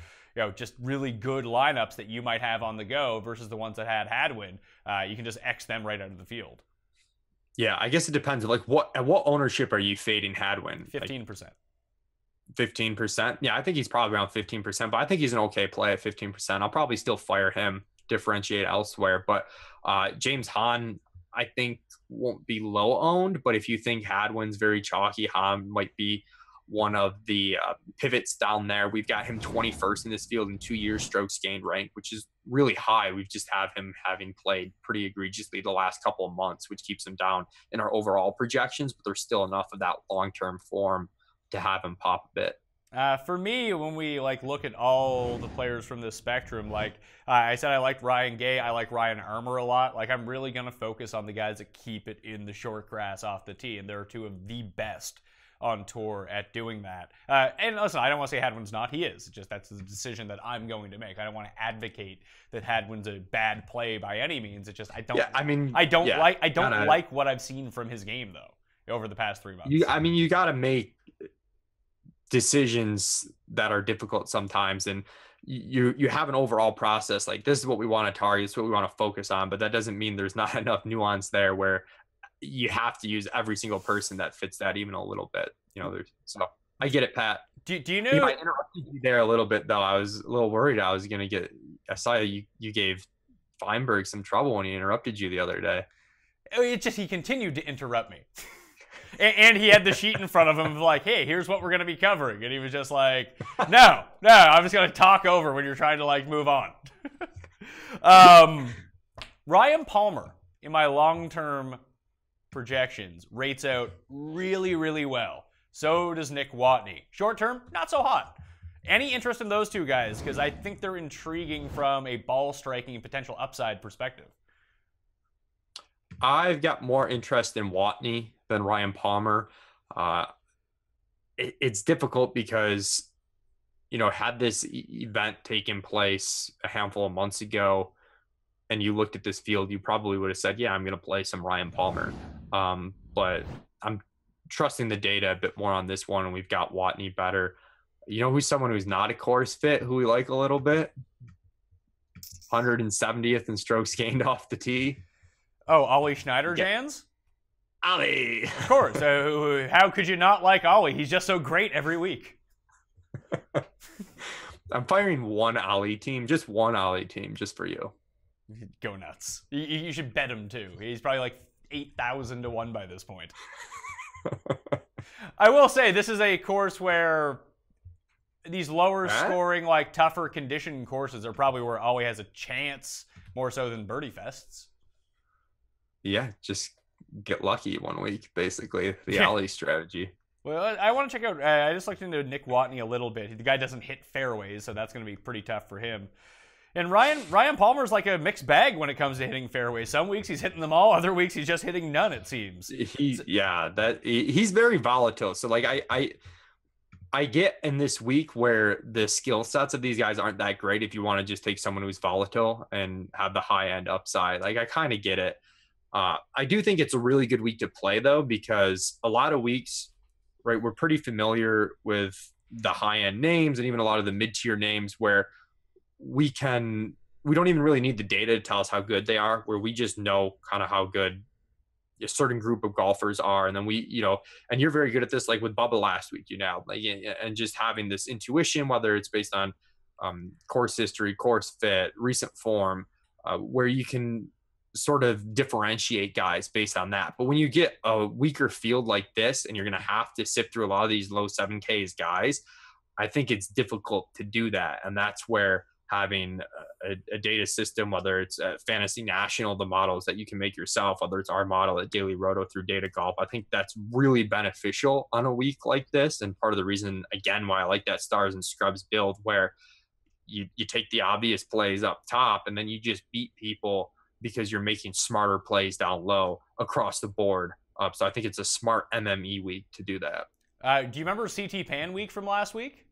just really good lineups that you might have on the go versus the ones that had Hadwin. You can just X them right out of the field. Yeah, I guess it depends. Like at what ownership are you fading Hadwin? 15%. 15%. Yeah, I think he's probably around 15%, but I think he's an okay play at 15%. I'll probably still fire him, differentiate elsewhere. But James Hahn, I think, won't be low owned. But if you think Hadwin's very chalky, Hahn might be one of the pivots down there. We've got him 21st in this field in 2 years strokes gained rank, which is really high. We've just have him having played pretty egregiously the last couple of months, which keeps him down in our overall projections. But there's still enough of that long-term form to have him pop a bit. For me, when we look at all the players from this spectrum, I said I liked Ryan Gay, I like Ryan Armour a lot. I'm really going to focus on the guys that keep it in the short grass off the tee, and there are two of the best on tour at doing that. And listen, I don't want to say Hadwin's not. He is. Just that's the decision that I'm going to make. I don't want to advocate that Hadwin's a bad play by any means. It's just I don't. Yeah, I don't like what I've seen from his game though over the past 3 months. You got to make decisions that are difficult sometimes, and you have an overall process like this is what we want to target, this is what we want to focus on, but that doesn't mean there's not enough nuance there where you have to use every single person that fits that even a little bit. So I get it, Pat. Do you know? I interrupted you there a little bit though. I was a little worried I was gonna get. I saw you gave Feinberg some trouble when he interrupted you the other day. It's just he continued to interrupt me. And he had the sheet in front of him like, hey, here's what we're going to be covering. And he was just like, no, I'm just going to talk over when you're trying to move on. Ryan Palmer, in my long-term projections, rates out really, really well. So does Nick Watney. Short-term, not so hot. Any interest in those two guys? Because I think they're intriguing from a ball-striking and potential upside perspective. I've got more interest in Watney than Ryan Palmer. it's difficult because, had this event taken place a handful of months ago and you looked at this field, you probably would have said, yeah, I'm going to play some Ryan Palmer. But I'm trusting the data a bit more on this one, and we've got Watney better. Who's someone who's not a course fit, who we like a little bit? 170th in strokes gained off the tee. Oh, Ollie Schneider, Jans? Ollie! Of course. How could you not like Ollie? He's just so great every week. I'm firing one Ollie team, just one Ollie team, just for you. Go nuts. You should bet him, too. He's probably like 8,000 to 1 by this point. I will say, this is a course where these lower scoring, like tougher condition courses are probably where Ollie has a chance, more so than Birdie Fests. Yeah, just get lucky one week, basically. The Ollie strategy. Well, I want to check out, I just looked into Nick Watney a little bit. The guy doesn't hit fairways, so that's going to be pretty tough for him. And Ryan Palmer's like a mixed bag when it comes to hitting fairways. Some weeks he's hitting them all, other weeks he's just hitting none, it seems. He's very volatile. So like I get in this week where the skill sets of these guys aren't that great if you want to just take someone who's volatile and have the high end upside. Like I kind of get it. I do think it's a really good week to play though, because a lot of weeks, right, we're pretty familiar with the high end names and even a lot of the mid-tier names where we don't even really need the data to tell us how good they are, where we just know kind of how good a certain group of golfers are. And then and you're very good at this, like with Bubba last week, and just having this intuition, whether it's based on course history, course fit, recent form, where you can sort of differentiate guys based on that. But when you get a weaker field like this and you're going to have to sift through a lot of these low 7Ks guys, I think it's difficult to do that. And that's where having a data system, whether it's Fantasy National, the models that you can make yourself, whether it's our model at Daily Roto through Data Golf, I think that's really beneficial on a week like this. And part of the reason, again, why I like that Stars and Scrubs build, where you take the obvious plays up top and then you just beat people because you're making smarter plays down low across the board. So I think it's a smart MME week to do that. Do you remember CT Pan week from last week?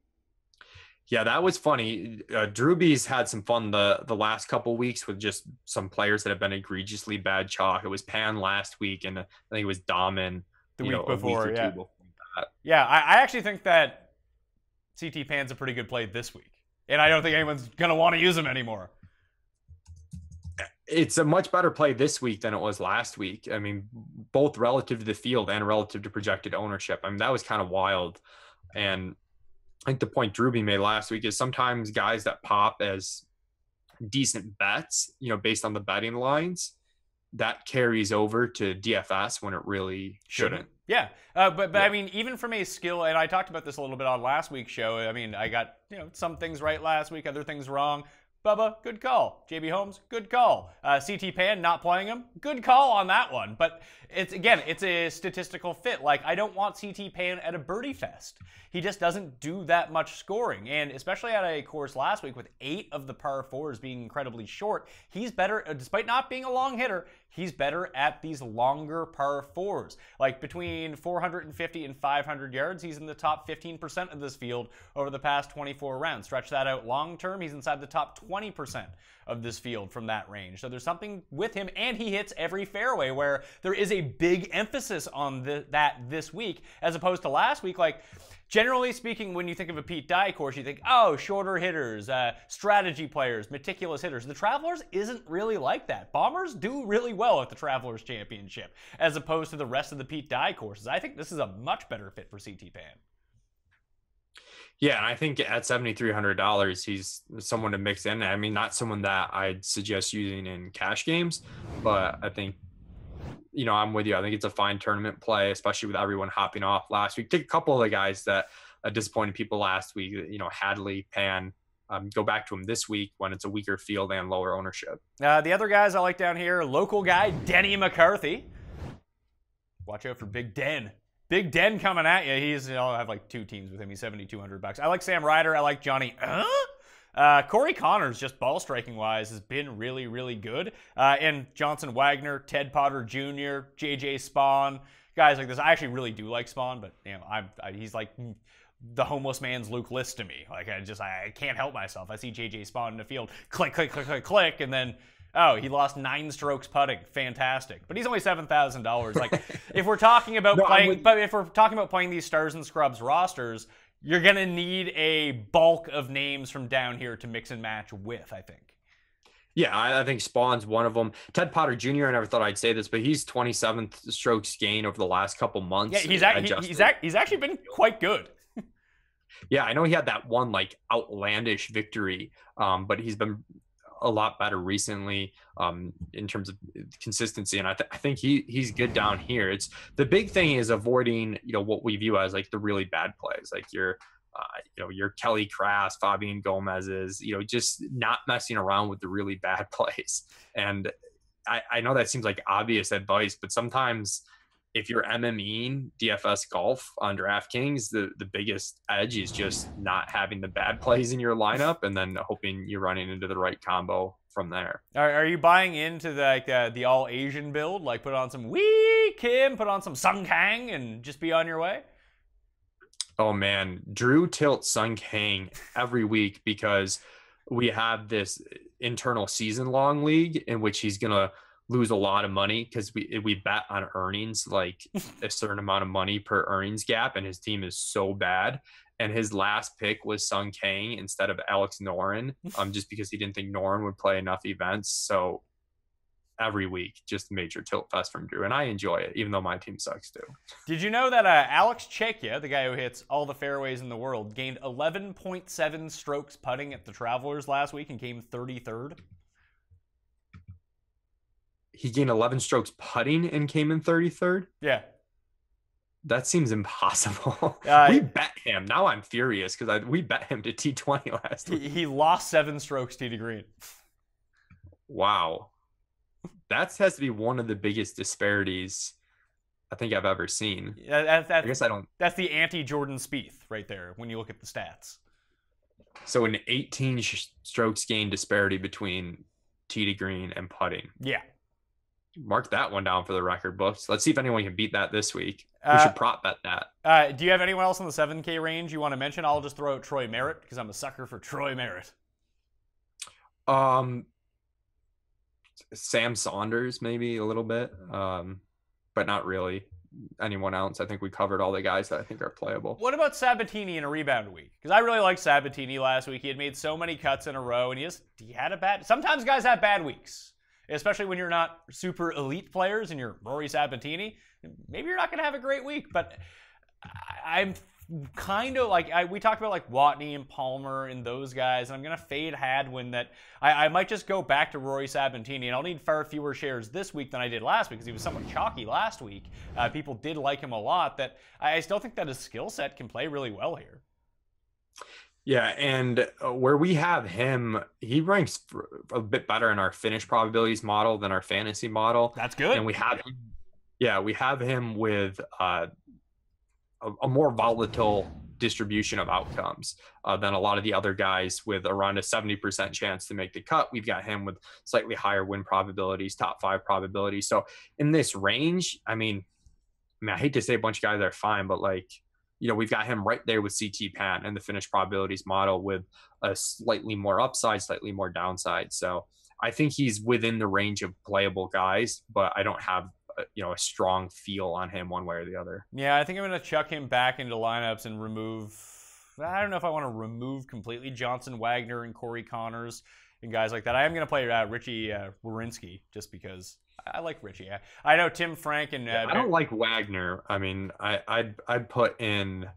Yeah, that was funny. Drewby's had some fun the last couple weeks with just some players that have been egregiously bad chalk. It was Pan last week, and I think it was Dahmen the week before. Week yeah, before that. Yeah. I actually think that CT Pan's a pretty good play this week, and I don't think anyone's gonna want to use him anymore. It's a much better play this week than it was last week. I mean, both relative to the field and relative to projected ownership. I mean, that was kind of wild. And I think the point Drewby made last week is sometimes guys that pop as decent bets, based on the betting lines, that carries over to DFS when it really shouldn't. Yeah. But I mean, even from a skill, and I talked about this a little bit on last week's show. I mean, I got, some things right last week, other things wrong. Bubba, good call. JB Holmes, good call. CT Pan, not playing him, good call on that one. But it's a statistical fit. Like, I don't want CT Pan at a birdie fest. He just doesn't do that much scoring. And especially at a course last week with 8 of the par 4s being incredibly short, he's better, despite not being a long hitter, he's better at these longer par 4s. Like between 450 and 500 yards, he's in the top 15% of this field over the past 24 rounds. Stretch that out long term, he's inside the top 20% of this field from that range. So there's something with him, and he hits every fairway, where there is a big emphasis on that this week, as opposed to last week. Like, generally speaking, when you think of a Pete Dye course, you think, oh, shorter hitters, strategy players, meticulous hitters. The Travelers isn't really like that. Bombers do really well at the Travelers Championship, as opposed to the rest of the Pete Dye courses. I think this is a much better fit for CT Pan. Yeah, and I think at $7,300, he's someone to mix in. I mean, not someone that I'd suggest using in cash games, but I think, I'm with you. I think it's a fine tournament play, especially with everyone hopping off last week. Take a couple of the guys that disappointed people last week, Hadley, Pan. Go back to him this week when it's a weaker field and lower ownership. The other guys I like down here, local guy, Denny McCarthy. Watch out for Big Den. Big Den coming at you. He's, I have like 2 teams with him. He's $7,200. I like Sam Ryder. I like Johnny. Corey Connors, just ball striking wise, has been really, really good. And Johnson Wagner, Ted Potter Jr., JJ Spawn, guys like this. I actually really do like Spawn, but you know, he's like the homeless man's Luke List to me. Like I can't help myself. I see JJ Spawn in the field, click, click, click, click, click, and then oh, he lost 9 strokes putting. Fantastic. But he's only $7,000. Like if we're talking about if we're talking about playing these stars and scrubs rosters, you're gonna need a bulk of names from down here to mix and match with, I think. Yeah, I think Spawn's one of them. Ted Potter Jr., I never thought I'd say this, but he's 27th strokes gain over the last couple months. Yeah, he's actually been quite good. Yeah, I know he had that one like outlandish victory, but he's been a lot better recently in terms of consistency, and I think he's good down here. It's the big thing is avoiding what we view as like the really bad plays, like your Kelly Crass, Fabian Gomez's, just not messing around with the really bad plays. And I know that seems like obvious advice, but sometimes if you're MMEing DFS golf on DraftKings, the biggest edge is just not having the bad plays in your lineup and then hoping you're running into the right combo from there. Are you buying into the all Asian build? Like put on some Wee Kim, put on some Sung Kang, and just be on your way? Oh man, Drew tilts Sung Kang every week because we have this internal season-long league in which he's gonna lose a lot of money because we bet on earnings, like a certain amount of money per earnings gap, and his team is so bad. And his last pick was Sung Kang instead of Alex Noren, just because he didn't think Noren would play enough events. So every week, just a major tilt fest from Drew, and I enjoy it, even though my team sucks too. Did you know that Alex Chekia, the guy who hits all the fairways in the world, gained 11.7 strokes putting at the Travelers last week and came 33rd? He gained 11 strokes putting and came in 33rd? Yeah. That seems impossible. We bet him. Now I'm furious because we bet him to T20 last week. He lost 7 strokes tee to green. Wow. That has to be one of the biggest disparities I think I've ever seen. I guess I don't. That's the anti-Jordan Spieth right there when you look at the stats. So an 18 strokes gain disparity between tee to green and putting. Yeah. Mark that one down for the record books. Let's see if anyone can beat that this week. We should prop bet that. Do you have anyone else in the 7K range you want to mention? I'll just throw out Troy Merritt because I'm a sucker for Troy Merritt. Sam Saunders maybe a little bit, but not really anyone else. I think we covered all the guys that I think are playable. What about Sabatini in a rebound week? Because I really liked Sabatini last week. He had made so many cuts in a row, and he had a bad. Sometimes guys have bad weeks, especially when you're not super elite players and you're Rory Sabatini. Maybe you're not going to have a great week, but I'm kind of like we talked about like Watney and Palmer and those guys, and I'm gonna fade Hadwin. That I might just go back to Rory Sabatini, and I'll need far fewer shares this week than I did last week because he was somewhat chalky last week. People did like him a lot. That I still think that his skill set can play really well here. Yeah, and where we have him, he ranks a bit better in our finish probabilities model than our fantasy model. That's good. And we have him with a more volatile distribution of outcomes than a lot of the other guys with around a 70% chance to make the cut. We've got him with slightly higher win probabilities, top 5 probabilities. So in this range, I mean, I hate to say a bunch of guys are fine, but we've got him right there with CT Pan and the finish probabilities model with a slightly more upside, slightly more downside. So I think he's within the range of playable guys, but I don't have a strong feel on him one way or the other. Yeah, I think I'm going to chuck him back into lineups and remove. I don't know if I want to remove completely Johnson Wagner and Corey Connors and guys like that. I am going to play Richie Warinsky just because I like Richie. I know Tim Frank and I don't like Wagner. I mean, I'd put in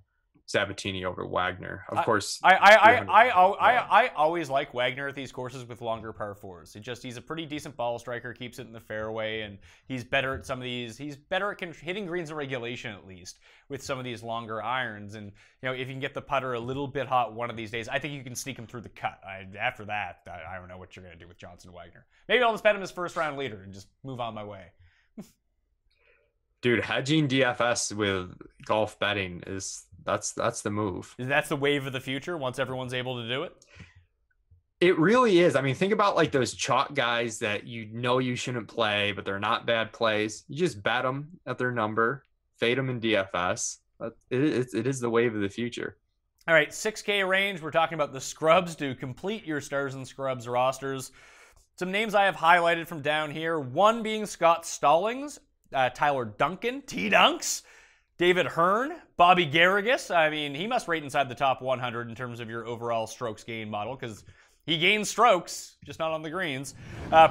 Sabatini over Wagner, of course. I always like Wagner at these courses with longer par fours. He's a pretty decent ball striker, keeps it in the fairway, and he's better at some of these. He's better at hitting greens in regulation at least with some of these longer irons. And if you can get the putter a little bit hot one of these days, I think you can sneak him through the cut. After that, I don't know what you're gonna do with Johnson Wagner. Maybe I'll just bet him as first round leader and just move on my way. Dude, hedging DFS with golf betting that's the move. That's the wave of the future once everyone's able to do it. It really is. I mean, think about like those chalk guys that you shouldn't play, but they're not bad plays. You just bet them at their number fade them in DFS. It is the wave of the future. All right, 6K range. We're talking about the scrubs to complete your stars and scrubs rosters. Some names I have highlighted from down here. One being Scott Stallings, Tyler Duncan, T-Dunks, David Hearn, Bobby Garrigus. I mean, he must rate inside the top 100 in terms of your overall strokes gain model because he gains strokes, just not on the greens.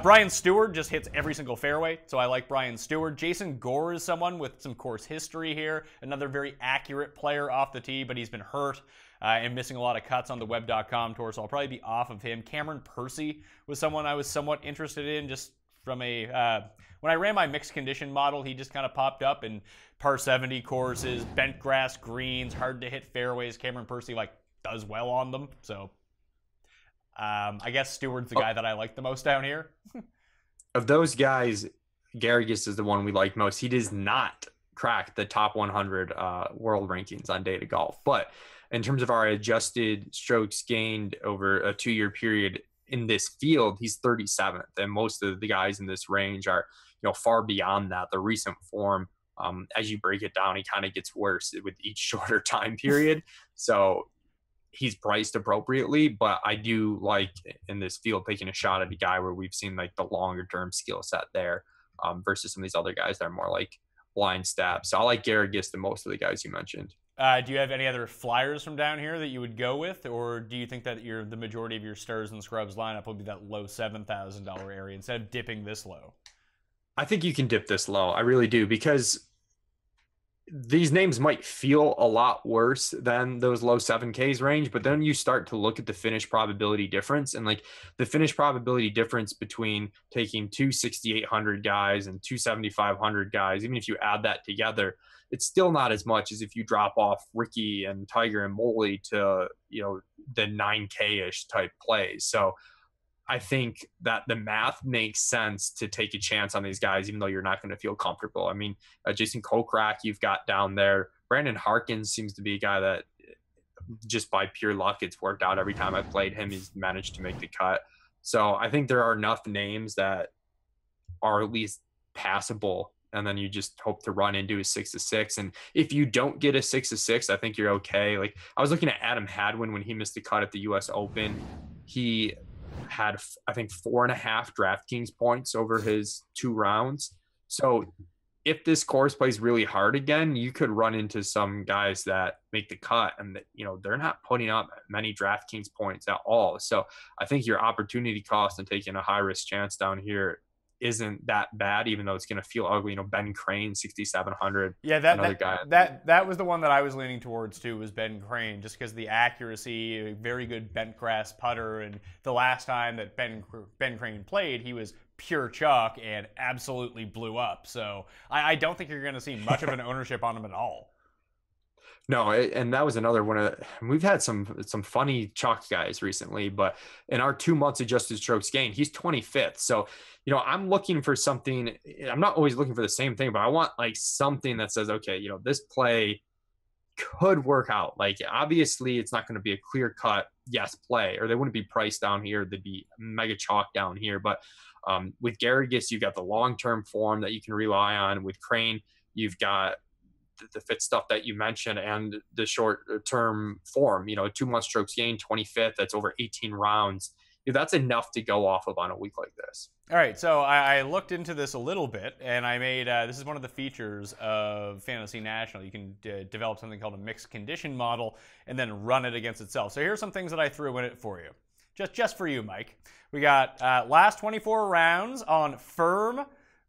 Brian Stewart just hits every single fairway, so I like Brian Stewart. Jason Gore is someone with some course history here. Another very accurate player off the tee, but he's been hurt and missing a lot of cuts on the web.com tour, so I'll probably be off of him. Cameron Percy was someone I was somewhat interested in just from a... when I ran my mixed condition model, he just kind of popped up in par 70 courses, bent grass greens, hard to hit fairways. Cameron Percy does well on them, so... I guess Stewart's the guy that I like the most down here. Of those guys, Garrigus is the one we like most. He does not crack the top 100 world rankings on Data Golf. But in terms of our adjusted strokes gained over a 2-year period in this field, he's 37th. And most of the guys in this range are, far beyond that. The recent form, as you break it down, he kind of gets worse with each shorter time period. So he's priced appropriately, but I do like in this field taking a shot at a guy where we've seen the longer term skill set there versus some of these other guys that are more like blind stabs. So I like Garrigus the most of the guys you mentioned. Do you have any other flyers from down here that you would go with, or do you think that the majority of your stars and scrubs lineup will be that low $7,000 area instead of dipping this low? I think you can dip this low. I really do, because these names might feel a lot worse than those low 7Ks range, but then you start to look at the finish probability difference, and the finish probability difference between taking 2,6,800 guys and 2,7,500 guys, even if you add that together, it's still not as much as if you drop off Ricky and Tiger and Molly to, the 9K-ish type plays. So I think that the math makes sense to take a chance on these guys, even though you're not going to feel comfortable. I mean, Jason Kokrak, you've got down there. Brandon Harkins seems to be a guy that just by pure luck, it's worked out every time I've played him. He's managed to make the cut. So I think there are enough names that are at least passable. And then you just hope to run into a 6-6. And if you don't get a 6-6, I think you're okay. I was looking at Adam Hadwin when he missed the cut at the US Open. He had, I think, 4.5 DraftKings points over his 2 rounds. So if this course plays really hard again, you could run into some guys that make the cut and that, they're not putting up many DraftKings points at all. So I think your opportunity cost and taking a high risk chance down here isn't that bad, even though it's going to feel ugly. Ben Crane, 6,700. Yeah, that was the one that I was leaning towards too, was Ben Crane, just because the accuracy, a very good bent grass putter, and the last time that Ben Crane played, he was pure chalk and absolutely blew up. So I don't think you're going to see much of an ownership on him at all. No, and that was another one we've had some funny chalk guys recently, but in our 2 months adjusted strokes gained, he's 25th. So, I'm looking for something. I'm not always looking for the same thing, but I want something that says, okay, this play could work out. Obviously it's not going to be a clear cut yes play, or they wouldn't be priced down here. They'd be mega chalk down here. But with Garrigus, you've got the long-term form that you can rely on. With Crane, you've got the fit stuff that you mentioned and the short-term form. 2 month strokes gained, 25th. That's over 18 rounds. That's enough to go off of on a week like this. All right, so I looked into this a little bit, and I made this is one of the features of Fantasy National. You can develop something called a mixed condition model and then run it against itself. So here's some things that I threw in it for you, just for you, Mike. We got last 24 rounds on firm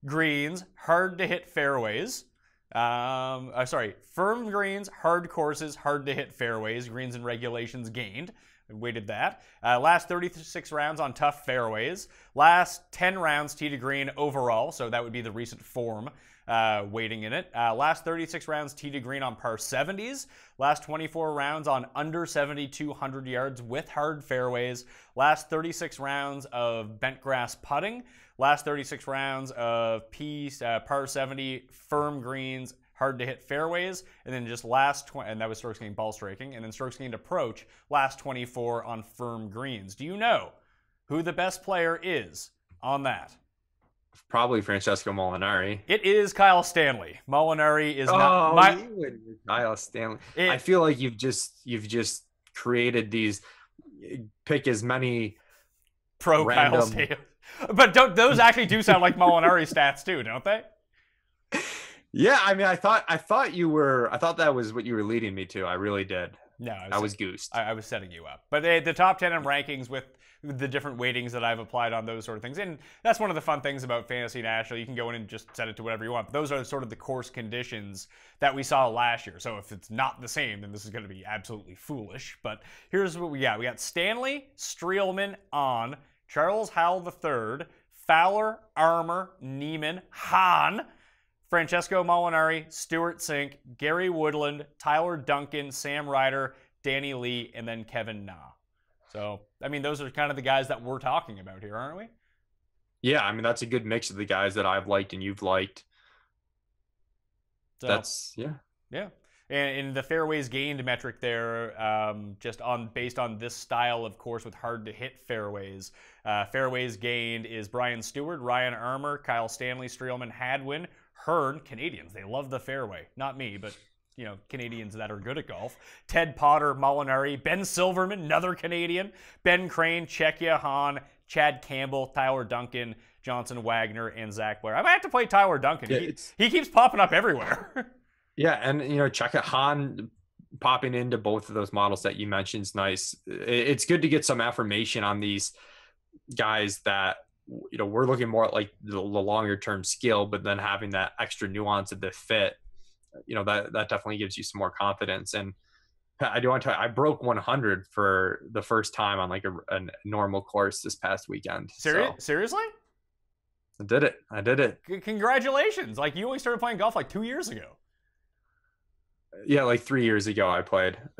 greens, hard to hit fairways. Firm greens, hard courses, hard to hit fairways, greens and regulations gained. Weighted that. Last 36 rounds on tough fairways. Last 10 rounds tee to green overall, so that would be the recent form weighting in it. Last 36 rounds tee to green on par 70s. Last 24 rounds on under 7,200 yards with hard fairways. Last 36 rounds of bent grass putting. Last 36 rounds of par 70 firm greens, hard to hit fairways, and then just and that was strokes gained ball striking, and then strokes gained approach, last 24 on firm greens. Do you know who the best player is on that? Probably Francesco Molinari. It is Kyle Stanley. Molinari is not my. You and Kyle Stanley. I feel like you've just created these. Pick as many pro random... Kyle Stanley, but those actually do sound like Molinari stats too, don't they? Yeah, I mean, I thought that was what you were leading me to. I really did. No, I was goosed. I was setting you up. But the top 10 in rankings with the different weightings that I've applied on those sort of things. And that's one of the fun things about Fantasy National. You can go in and just set it to whatever you want. Those are sort of the course conditions that we saw last year. So if it's not the same, then this is going to be absolutely foolish. But here's what we got. We got Stanley, Streelman on, Charles Howell III, Fowler, Armour, Neiman, Hahn, Francesco Molinari, Stuart Sink, Gary Woodland, Tyler Duncan, Sam Ryder, Danny Lee, and then Kevin Na. So, I mean, those are kind of the guys that we're talking about here, aren't we? Yeah, I mean, that's a good mix of the guys that I've liked and you've liked. So, yeah. And in the fairways gained metric there, based on this style of course with hard to hit fairways, fairways gained is Brian Stewart, Ryan Armour, Kyle Stanley, Streelman, Hadwin, Hearn, Canadians. They love the fairway. Not me, but Canadians that are good at golf. Ted Potter, Molinari, Ben Silverman, another Canadian, Ben Crane, Czechia, Hahn, Chad Campbell, Tyler Duncan, Johnson Wagner, and Zach Blair. I might have to play Tyler Duncan. Yeah, he keeps popping up everywhere. Yeah, and Czechia, Hahn popping into both of those models that you mentioned is nice. It's good to get some affirmation on these guys that we're looking more at like the longer term skill, but then having that extra nuance of the fit, that definitely gives you some more confidence. And I do want to tell you, I broke 100 for the first time on like a normal course this past weekend. Seriously? I did it. Congratulations. Like, you only started playing golf like 2 years ago. Yeah, like 3 years ago I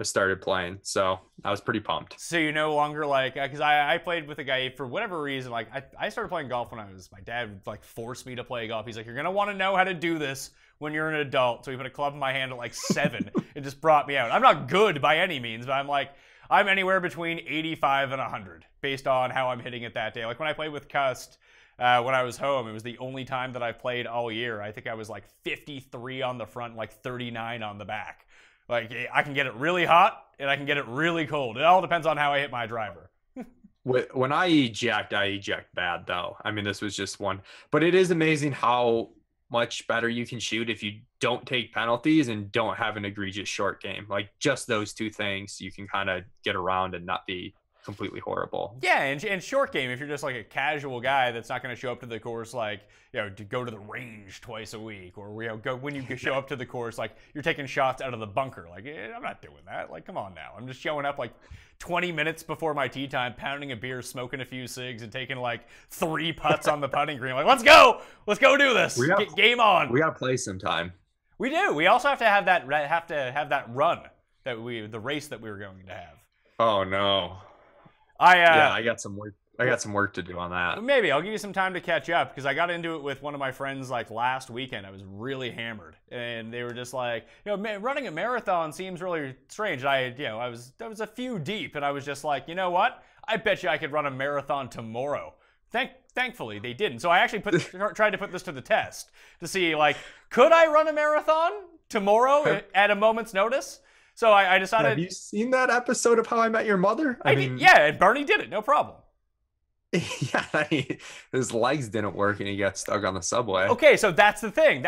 started playing, so I was pretty pumped. So you no longer like, because I played with a guy for whatever reason, like I started playing golf when my dad like forced me to play golf. He's like, you're going to want to know how to do this when you're an adult. So he put a club in my hand at like 7 and just brought me out. I'm not good by any means, but I'm anywhere between 85 and 100 based on how I'm hitting it that day. Like when I played with Cust, when I was home, it was the only time that I played all year. I think I was like 53 on the front, like 39 on the back. Like, I can get it really hot and I can get it really cold. It all depends on how I hit my driver. When I eject bad though. I mean, this was just one, but it is amazing how much better you can shoot if you don't take penalties and don't have an egregious short game. Like just those two things, you can kind of get around and not be completely horrible. Yeah, and short game, if you're just like a casual guy that's not going to show up to the course like, to go to the range twice a week, or when you show up to the course like you're taking shots out of the bunker. Like, I'm not doing that. Like, come on now. I'm just showing up like 20 minutes before my tee time, pounding a beer, smoking a few cigs, and taking like 3 putts on the putting green. Like, let's go do this. Game on. We got to play sometime. We do. We also have to have that run the race that we were going to have. Oh no. I got some work. I got some work to do on that. Maybe I'll give you some time to catch up because I got into it with one of my friends like last weekend. I was really hammered, and they were just like, running a marathon seems really strange. And I was a few deep, and I was just like, you know what? I bet you I could run a marathon tomorrow. Thankfully, they didn't. So I actually tried to put this to the test to see like, could I run a marathon tomorrow at a moment's notice? So I decided. Have you seen that episode of How I Met Your Mother? I mean, yeah, and Bernie did it, no problem. Yeah, his legs didn't work and he got stuck on the subway. Okay, so that's the thing.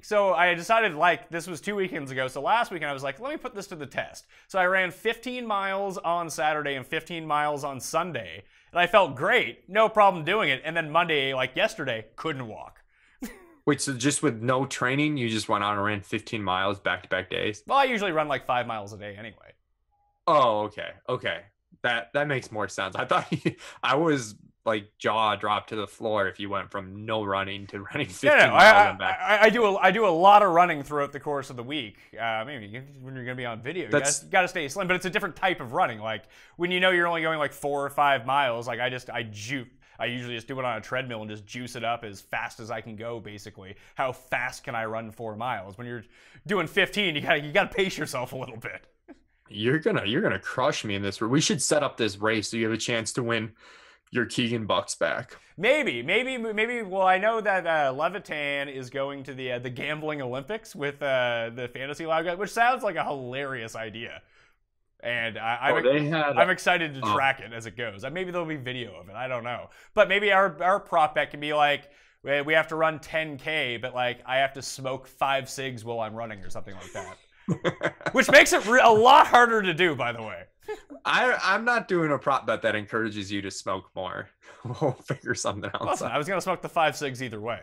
So I decided, like, this was 2 weekends ago. So last weekend I was like, let me put this to the test. So I ran 15 miles on Saturday and 15 miles on Sunday. And I felt great. No problem doing it. And then Monday, like yesterday, couldn't walk. Wait, so just with no training, you just went out and ran 15 miles back-to-back days? Well, I usually run like 5 miles a day anyway. Oh, okay. That makes more sense. I thought I was like jaw dropped to the floor if you went from no running to running 15 miles and back. I do a lot of running throughout the course of the week. Maybe when you're going to be on video, you got to stay slim. But it's a different type of running. Like when you're only going like 4 or 5 miles. Like I usually just do it on a treadmill and just juice it up as fast as I can go. Basically, how fast can I run 4 miles? When you're doing 15, you gotta pace yourself a little bit. You're gonna crush me in this. We should set up this race so you have a chance to win your Keegan Bucks back. Maybe. Well, I know that Levitan is going to the gambling Olympics with the fantasy live guy, which sounds like a hilarious idea. And I'm excited to track it as it goes. Maybe there'll be video of it. I don't know. But maybe our prop bet can be like, we have to run 10K, but like I have to smoke 5 cigs while I'm running or something like that. Which makes it a lot harder to do, by the way. I'm not doing a prop bet that encourages you to smoke more. We'll figure something else Listen, out. I was going to smoke the 5 cigs either way.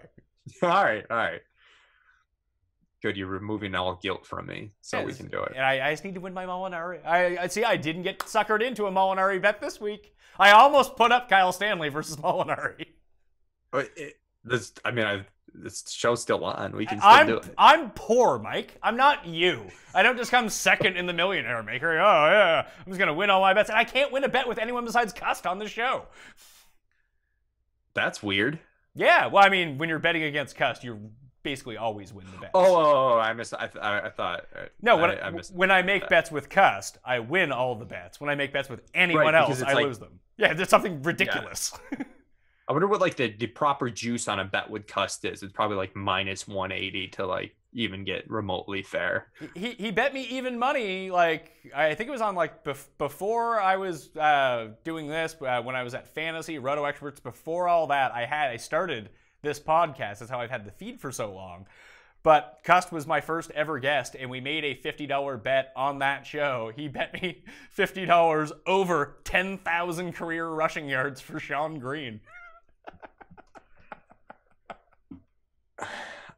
All right. Good, you're removing all guilt from me, so we can do it. And I just need to win my Molinari. I see. I didn't get suckered into a Molinari bet this week. I almost put up Kyle Stanley versus Molinari. This show's still on. We can still do it. I'm poor, Mike. I'm not you. I don't just come second in the Millionaire Maker. Oh yeah, I'm just gonna win all my bets, and I can't win a bet with anyone besides Cust on the show. That's weird. Yeah. Well, I mean, when you're betting against Cust, you're basically always win the bets. I missed. I thought. No, when I make bets with Cust, I win all the bets. When I make bets with anyone else, I lose them. Yeah, there's something ridiculous. Yeah. I wonder what like the proper juice on a bet with Cust is. It's probably like minus 180 to like even get remotely fair. He bet me even money. Like I think it was on like before I was doing this when I was at Fantasy Roto Experts. Before all that, I started this podcast. That's how I've had the feed for so long. But Cust was my first ever guest, and we made a $50 bet on that show. He bet me $50 over 10,000 career rushing yards for Sean Green.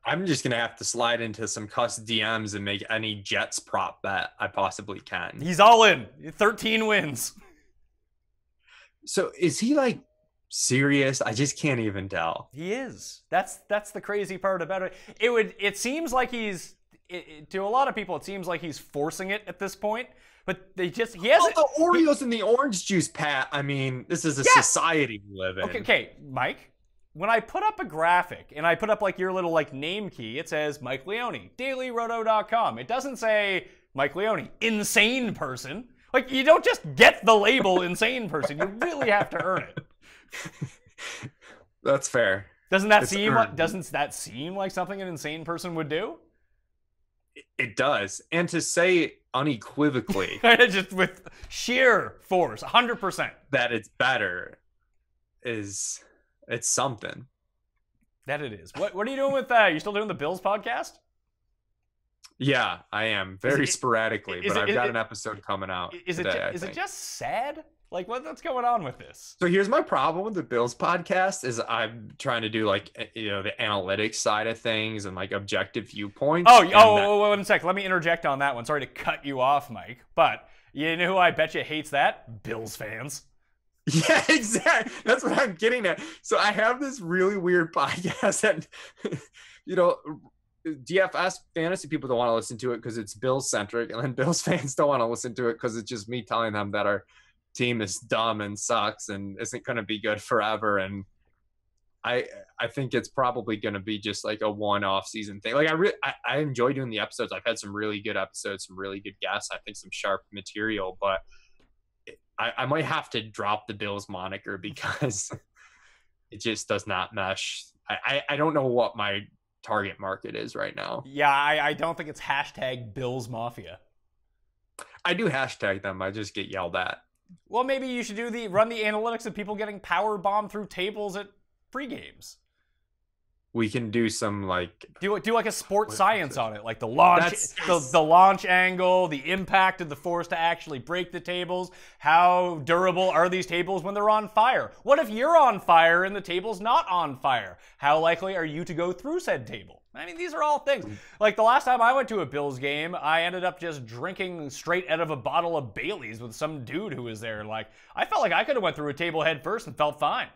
I'm just going to have to slide into some Cust DMs and make any Jets prop bet I possibly can. He's all in. 13 wins. So is he like serious? I just can't even tell. He is. That's the crazy part about it. It seems like to a lot of people, it seems like he's forcing it at this point. But he hasn't. The Oreos and the orange juice, Pat. I mean, this is a society we live in. Okay, Mike. When I put up a graphic and I put up like your little like name key, it says Mike Leone, dailyroto.com. It doesn't say Mike Leone, insane person. Like you don't just get the label insane person. You really have to earn it. That's fair. Doesn't that seem like something an insane person would do? It does. And to say unequivocally just with sheer force, 100%. that it's better it's something. That it is. What are you doing with you still doing the Bills podcast? Yeah, I am. Very sporadically, but I've got an episode coming out. Is it just sad? Like what's going on with this? So here's my problem with the Bills podcast is I'm trying to do like the analytics side of things and like objective viewpoints. One sec. Let me interject on that one. Sorry to cut you off, Mike, but you know who I bet you hates that? Bills fans. Yeah, exactly. That's what I'm getting at. So I have this really weird podcast and, DFS fantasy people don't want to listen to it because it's Bills centric. And then Bills fans don't want to listen to it because it's just me telling them that our team is dumb and sucks and isn't going to be good forever. And I think it's probably going to be just like a one-off season thing. Like I enjoy doing the episodes. I've had some really good episodes, some really good guests. I think some sharp material, but I might have to drop the Bills moniker because it just does not mesh. I don't know what my target market is right now. Yeah, I don't think it's hashtag Bills Mafia. I do hashtag them. I just get yelled at. Well, maybe you should run the analytics of people getting power bombed through tables at pre-games. We can do some like do like a sports science on it, like the launch, the launch angle, the impact of the force to actually break the tables. How durable are these tables when they're on fire? What if you're on fire and the table's not on fire? How likely are you to go through said table? I mean, these are all things. Like the last time I went to a Bills game, I ended up just drinking straight out of a bottle of Bailey's with some dude who was there. Like I felt like I could have went through a table head first and felt fine.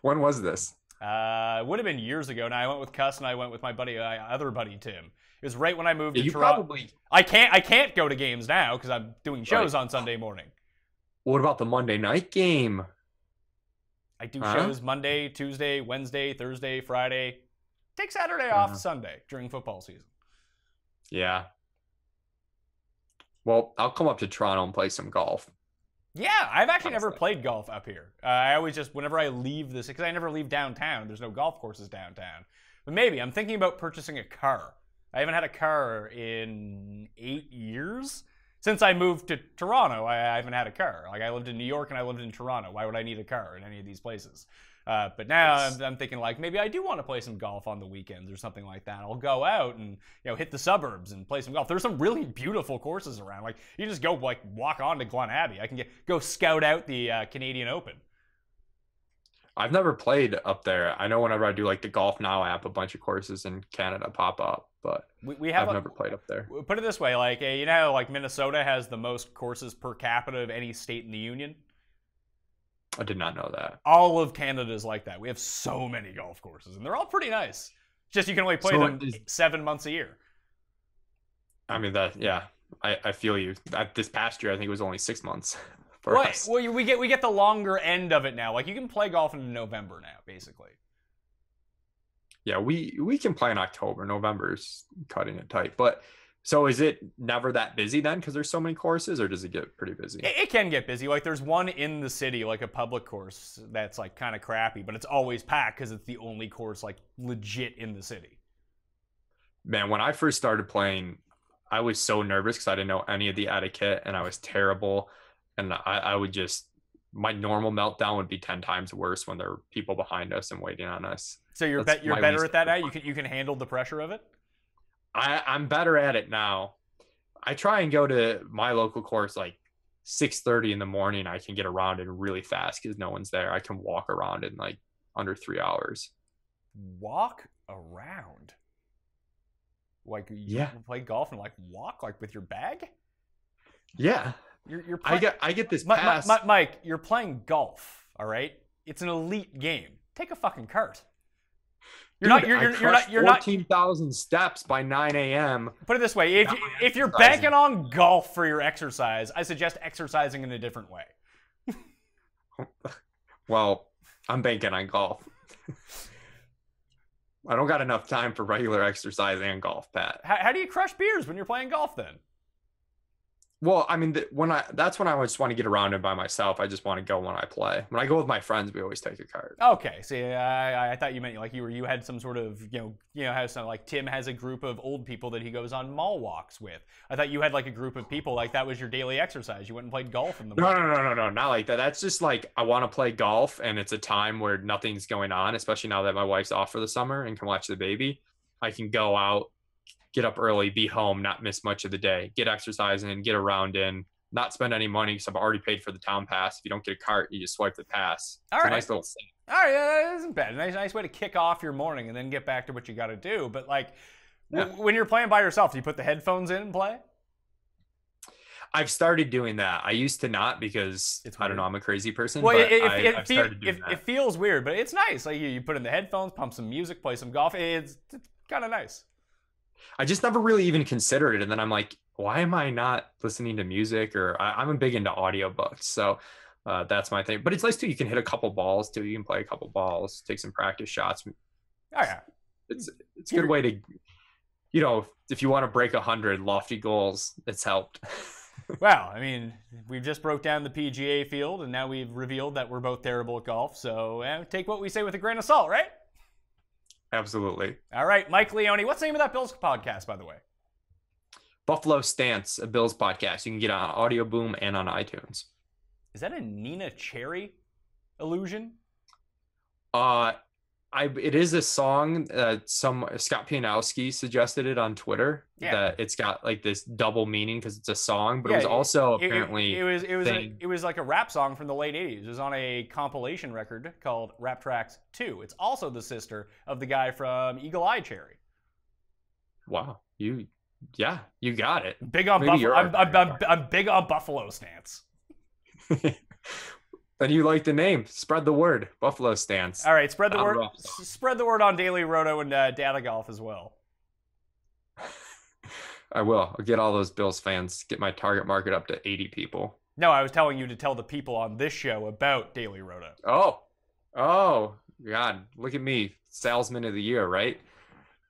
When was this? It would have been years ago. Now I went with Cuss and I went with my other buddy Tim. It was right when I moved to Toronto. I can't go to games now because I'm doing shows on Sunday morning. What about the Monday night game? I do shows Monday, Tuesday, Wednesday, Thursday, Friday. Take Saturday off Sunday during football season. Yeah. Well, I'll come up to Toronto and play some golf. Yeah, I've actually never played golf up here. I always just, whenever I leave this, because I never leave downtown, there's no golf courses downtown. But maybe, I'm thinking about purchasing a car. I haven't had a car in 8 years. Since I moved to Toronto, I haven't had a car. Like, I lived in New York and I lived in Toronto. Why would I need a car in any of these places? But now I'm thinking, like, maybe I do want to play some golf on the weekends or something like that. I'll go out and, hit the suburbs and play some golf. There's some really beautiful courses around. Like, you just go, like, walk on to Glen Abbey. I can go scout out the Canadian Open. I've never played up there. I know whenever I do, like, the Golf Now app, a bunch of courses in Canada pop up, but I've never played up there. Put it this way, like, you know how, like, Minnesota has the most courses per capita of any state in the union? I did not know that. All of Canada is like that. We have so many golf courses, and they're all pretty nice. Just you can only play them 7 months a year. I mean, I feel you. This past year, I think it was only 6 months for us. Well, we get the longer end of it now. Like, you can play golf in November now, basically. Yeah, we can play in October. November's cutting it tight, but. So is it never that busy then because there's so many courses, or does it get pretty busy? It can get busy. Like, there's one in the city, like a public course that's like kind of crappy, but it's always packed because it's the only course like legit in the city. Man, when I first started playing, I was so nervous because I didn't know any of the etiquette and I was terrible. And I would just, my normal meltdown would be 10 times worse when there were people behind us and waiting on us. So you're better at that now? You can handle the pressure of it? I'm better at it now. I try and go to my local course like 6:30 in the morning. I can get around it really fast because no one's there. I can walk around in like under 3 hours. Walk around? Like, you play golf and like walk like with your bag? Yeah. I get this pass. Mike, you're playing golf, all right? It's an elite game. Take a fucking cart. You're not 14,000 steps by 9 a.m. Put it this way: if you're banking on golf for your exercise, I suggest exercising in a different way. Well, I'm banking on golf. I don't got enough time for regular exercise and golf, Pat. How do you crush beers when you're playing golf then? Well, I mean, that's when I just want to get around it by myself. I just want to go when I play. When I go with my friends, we always take a cart. Okay, see, I thought you meant like you had some sort of how some like Tim has a group of old people that he goes on mall walks with. I thought you had like a group of people like that was your daily exercise. You went and played golf in the morning. No, not like that. That's just like I want to play golf, and it's a time where nothing's going on. Especially now that my wife's off for the summer and can watch the baby, I can go out. Get up early, be home, not miss much of the day, get exercising, get around in, not spend any money because I've already paid for the town pass. If you don't get a cart, you just swipe the pass. All right. A nice little thing. All right, that isn't bad. Nice way to kick off your morning and then get back to what you got to do. But like, when you're playing by yourself, do you put the headphones in and play? I've started doing that. I used to not because I don't know, I'm a crazy person. Well, but I've started doing that. It feels weird, but it's nice. Like you put in the headphones, pump some music, play some golf. It's kind of nice. I just never really even considered it. And then I'm like, why am I not listening to music? Or I'm big into audiobooks. So that's my thing. But it's nice too. You can hit a couple balls too. You can play a couple balls, take some practice shots. Oh, yeah. It's a good way to, if you want to break 100 lofty goals, it's helped. Well, I mean, we've just broke down the PGA field and now we've revealed that we're both terrible at golf. So take what we say with a grain of salt, right? Absolutely. All right, Mike Leone. What's the name of that Bills podcast, by the way? Buffalo Stance, a Bills podcast. You can get on Audio Boom and on iTunes. Is that a Nina Cherry illusion? It is a song. Some Scott Pianowski suggested it on Twitter. Yeah. That it's got like this double meaning because it's a song, but it was also apparently it was like a rap song from the late '80s. It was on a compilation record called Rap Tracks 2. It's also the sister of the guy from Eagle Eye Cherry. Wow, you got it. Big on Buffalo. I'm big on Buffalo Stance. And you like the name. Spread the word. Buffalo Stance. All right, spread the word. Spread the word on Daily Roto and Data Golf as well. I will. I'll get all those Bills fans, get my target market up to 80 people. No, I was telling you to tell the people on this show about Daily Roto. Oh, God. Look at me. Salesman of the year, right?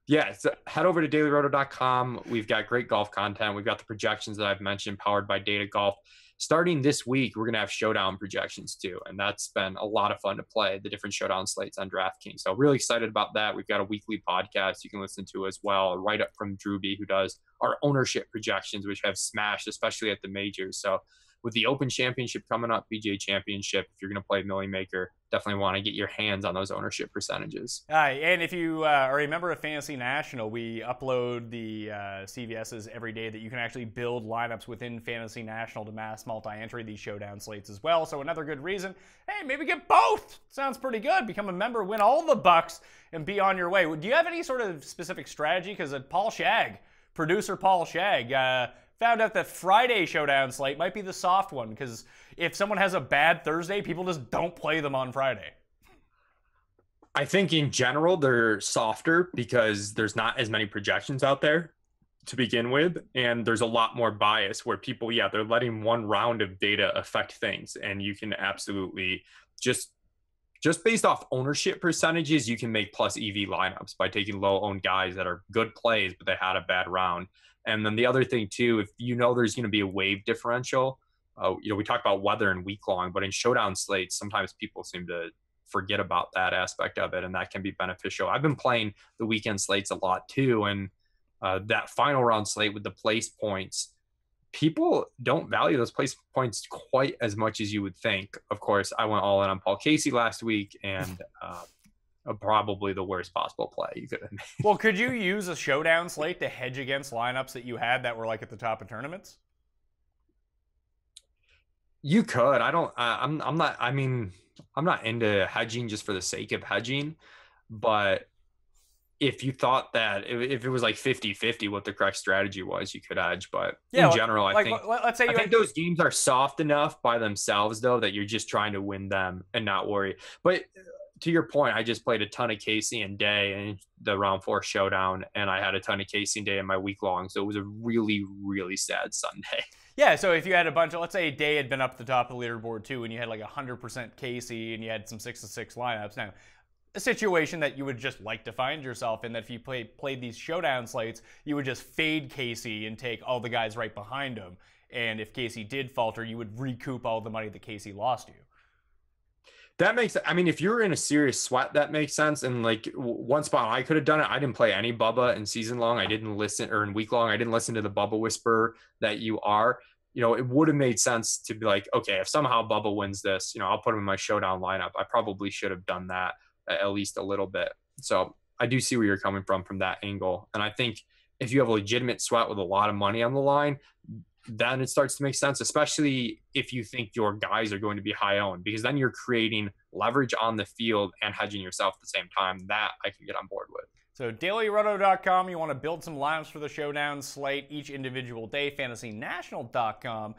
Yeah, so head over to dailyroto.com. We've got great golf content. We've got the projections that I've mentioned powered by Data Golf. Starting this week, we're going to have showdown projections too. And that's been a lot of fun to play, the different showdown slates on DraftKings. So really excited about that. We've got a weekly podcast you can listen to as well, right up from Drewby, who does our ownership projections, which have smashed, especially at the majors. So with the Open Championship coming up, PGA Championship, if you're going to play Million Maker, definitely want to get your hands on those ownership percentages. And if you are a member of Fantasy National, we upload the CVSs every day that you can actually build lineups within Fantasy National to mass multi-entry these showdown slates as well. So another good reason, hey, maybe get both. Sounds pretty good. Become a member, win all the bucks, and be on your way. Do you have any sort of specific strategy? Because Paul Shag, producer Paul Shag, found out that Friday showdown slate might be the soft one, because if someone has a bad Thursday, people just don't play them on Friday. I think in general, they're softer because there's not as many projections out there to begin with. And there's a lot more bias where people, they're letting one round of data affect things. And you can absolutely just based off ownership percentages, you can make plus EV lineups by taking low owned guys that are good plays, but they had a bad round. And then the other thing too, if you know there's going to be a wave differential, we talk about weather and week long, but in showdown slates, sometimes people seem to forget about that aspect of it, and that can be beneficial. I've been playing the weekend slates a lot too, and that final round slate with the place points, people don't value those place points quite as much as you would think. Of course, I went all in on Paul Casey last week, and probably the worst possible play you could have made. Well, could you use a showdown slate to hedge against lineups that you had that were like at the top of tournaments? You could. I'm not into hedging just for the sake of hedging, but if you thought that if it was like 50-50 what the correct strategy was, you could hedge. But in general, I think those games are soft enough by themselves though that you're just trying to win them and not worry. But to your point, I just played a ton of Casey and Day in the round 4 showdown, and I had a ton of Casey and Day in my week long. So it was a really, really sad Sunday. Yeah, so if you had a bunch of, let's say Day had been up the top of the leaderboard too, and you had like 100% Casey and you had some 6-6 lineups. Now, a situation that you would just like to find yourself in, that if you played these showdown slates, you would just fade Casey and take all the guys right behind him. And if Casey did falter, you would recoup all the money that Casey lost you. That makes, if you're in a serious sweat, that makes sense. And like one spot I could have done it. I didn't play any Bubba in season long. I didn't listen, or in week long, I didn't listen to the Bubba whisper that you are. It would have made sense to be like, okay, if somehow Bubba wins this, I'll put him in my showdown lineup. I probably should have done that at least a little bit. So I do see where you're coming from that angle. And I think if you have a legitimate sweat with a lot of money on the line, then it starts to make sense, especially if you think your guys are going to be high owned, because then you're creating leverage on the field and hedging yourself at the same time. That I can get on board with. So dailyroto.com, you want to build some lineups for the showdown slate each individual day. FantasyNational.com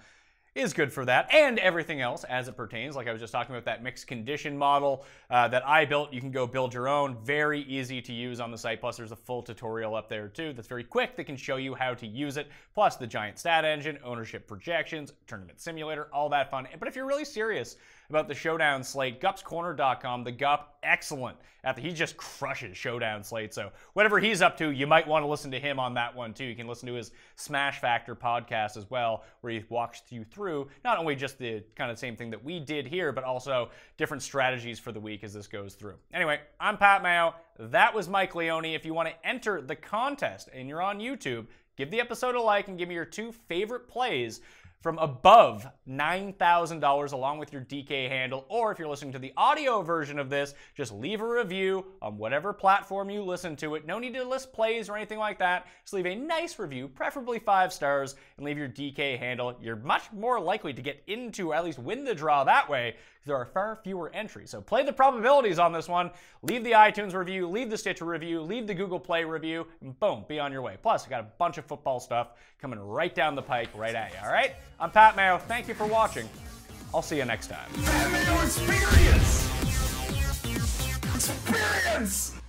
is good for that, and everything else as it pertains. Like I was just talking about that mixed condition model that I built. You can go build your own. Very easy to use on the site. Plus, there's a full tutorial up there too that's very quick that can show you how to use it. Plus, the giant stat engine, ownership projections, tournament simulator, all that fun. But if you're really serious about the showdown slate, gupscorner.com, the Gup, excellent. He just crushes showdown slate. So whatever he's up to, you might want to listen to him on that one too. You can listen to his Smash Factor podcast as well, where he walks you through not only just the kind of same thing that we did here, but also different strategies for the week as this goes through. Anyway, I'm Pat Mayo. That was Mike Leone. If you want to enter the contest and you're on YouTube, give the episode a like and give me your 2 favorite plays from above $9,000 along with your DK handle. Or if you're listening to the audio version of this, just leave a review on whatever platform you listen to it. No need to list plays or anything like that. Just leave a nice review, preferably 5 stars, and leave your DK handle. You're much more likely to get into, or at least win the draw that way, because there are far fewer entries. So play the probabilities on this one. Leave the iTunes review, leave the Stitcher review, leave the Google Play review, and boom, be on your way. Plus, we got a bunch of football stuff coming right down the pike right at you, all right? I'm Pat Mayo. Thank you for watching. I'll see you next time. Pat Mayo Experience! Experience!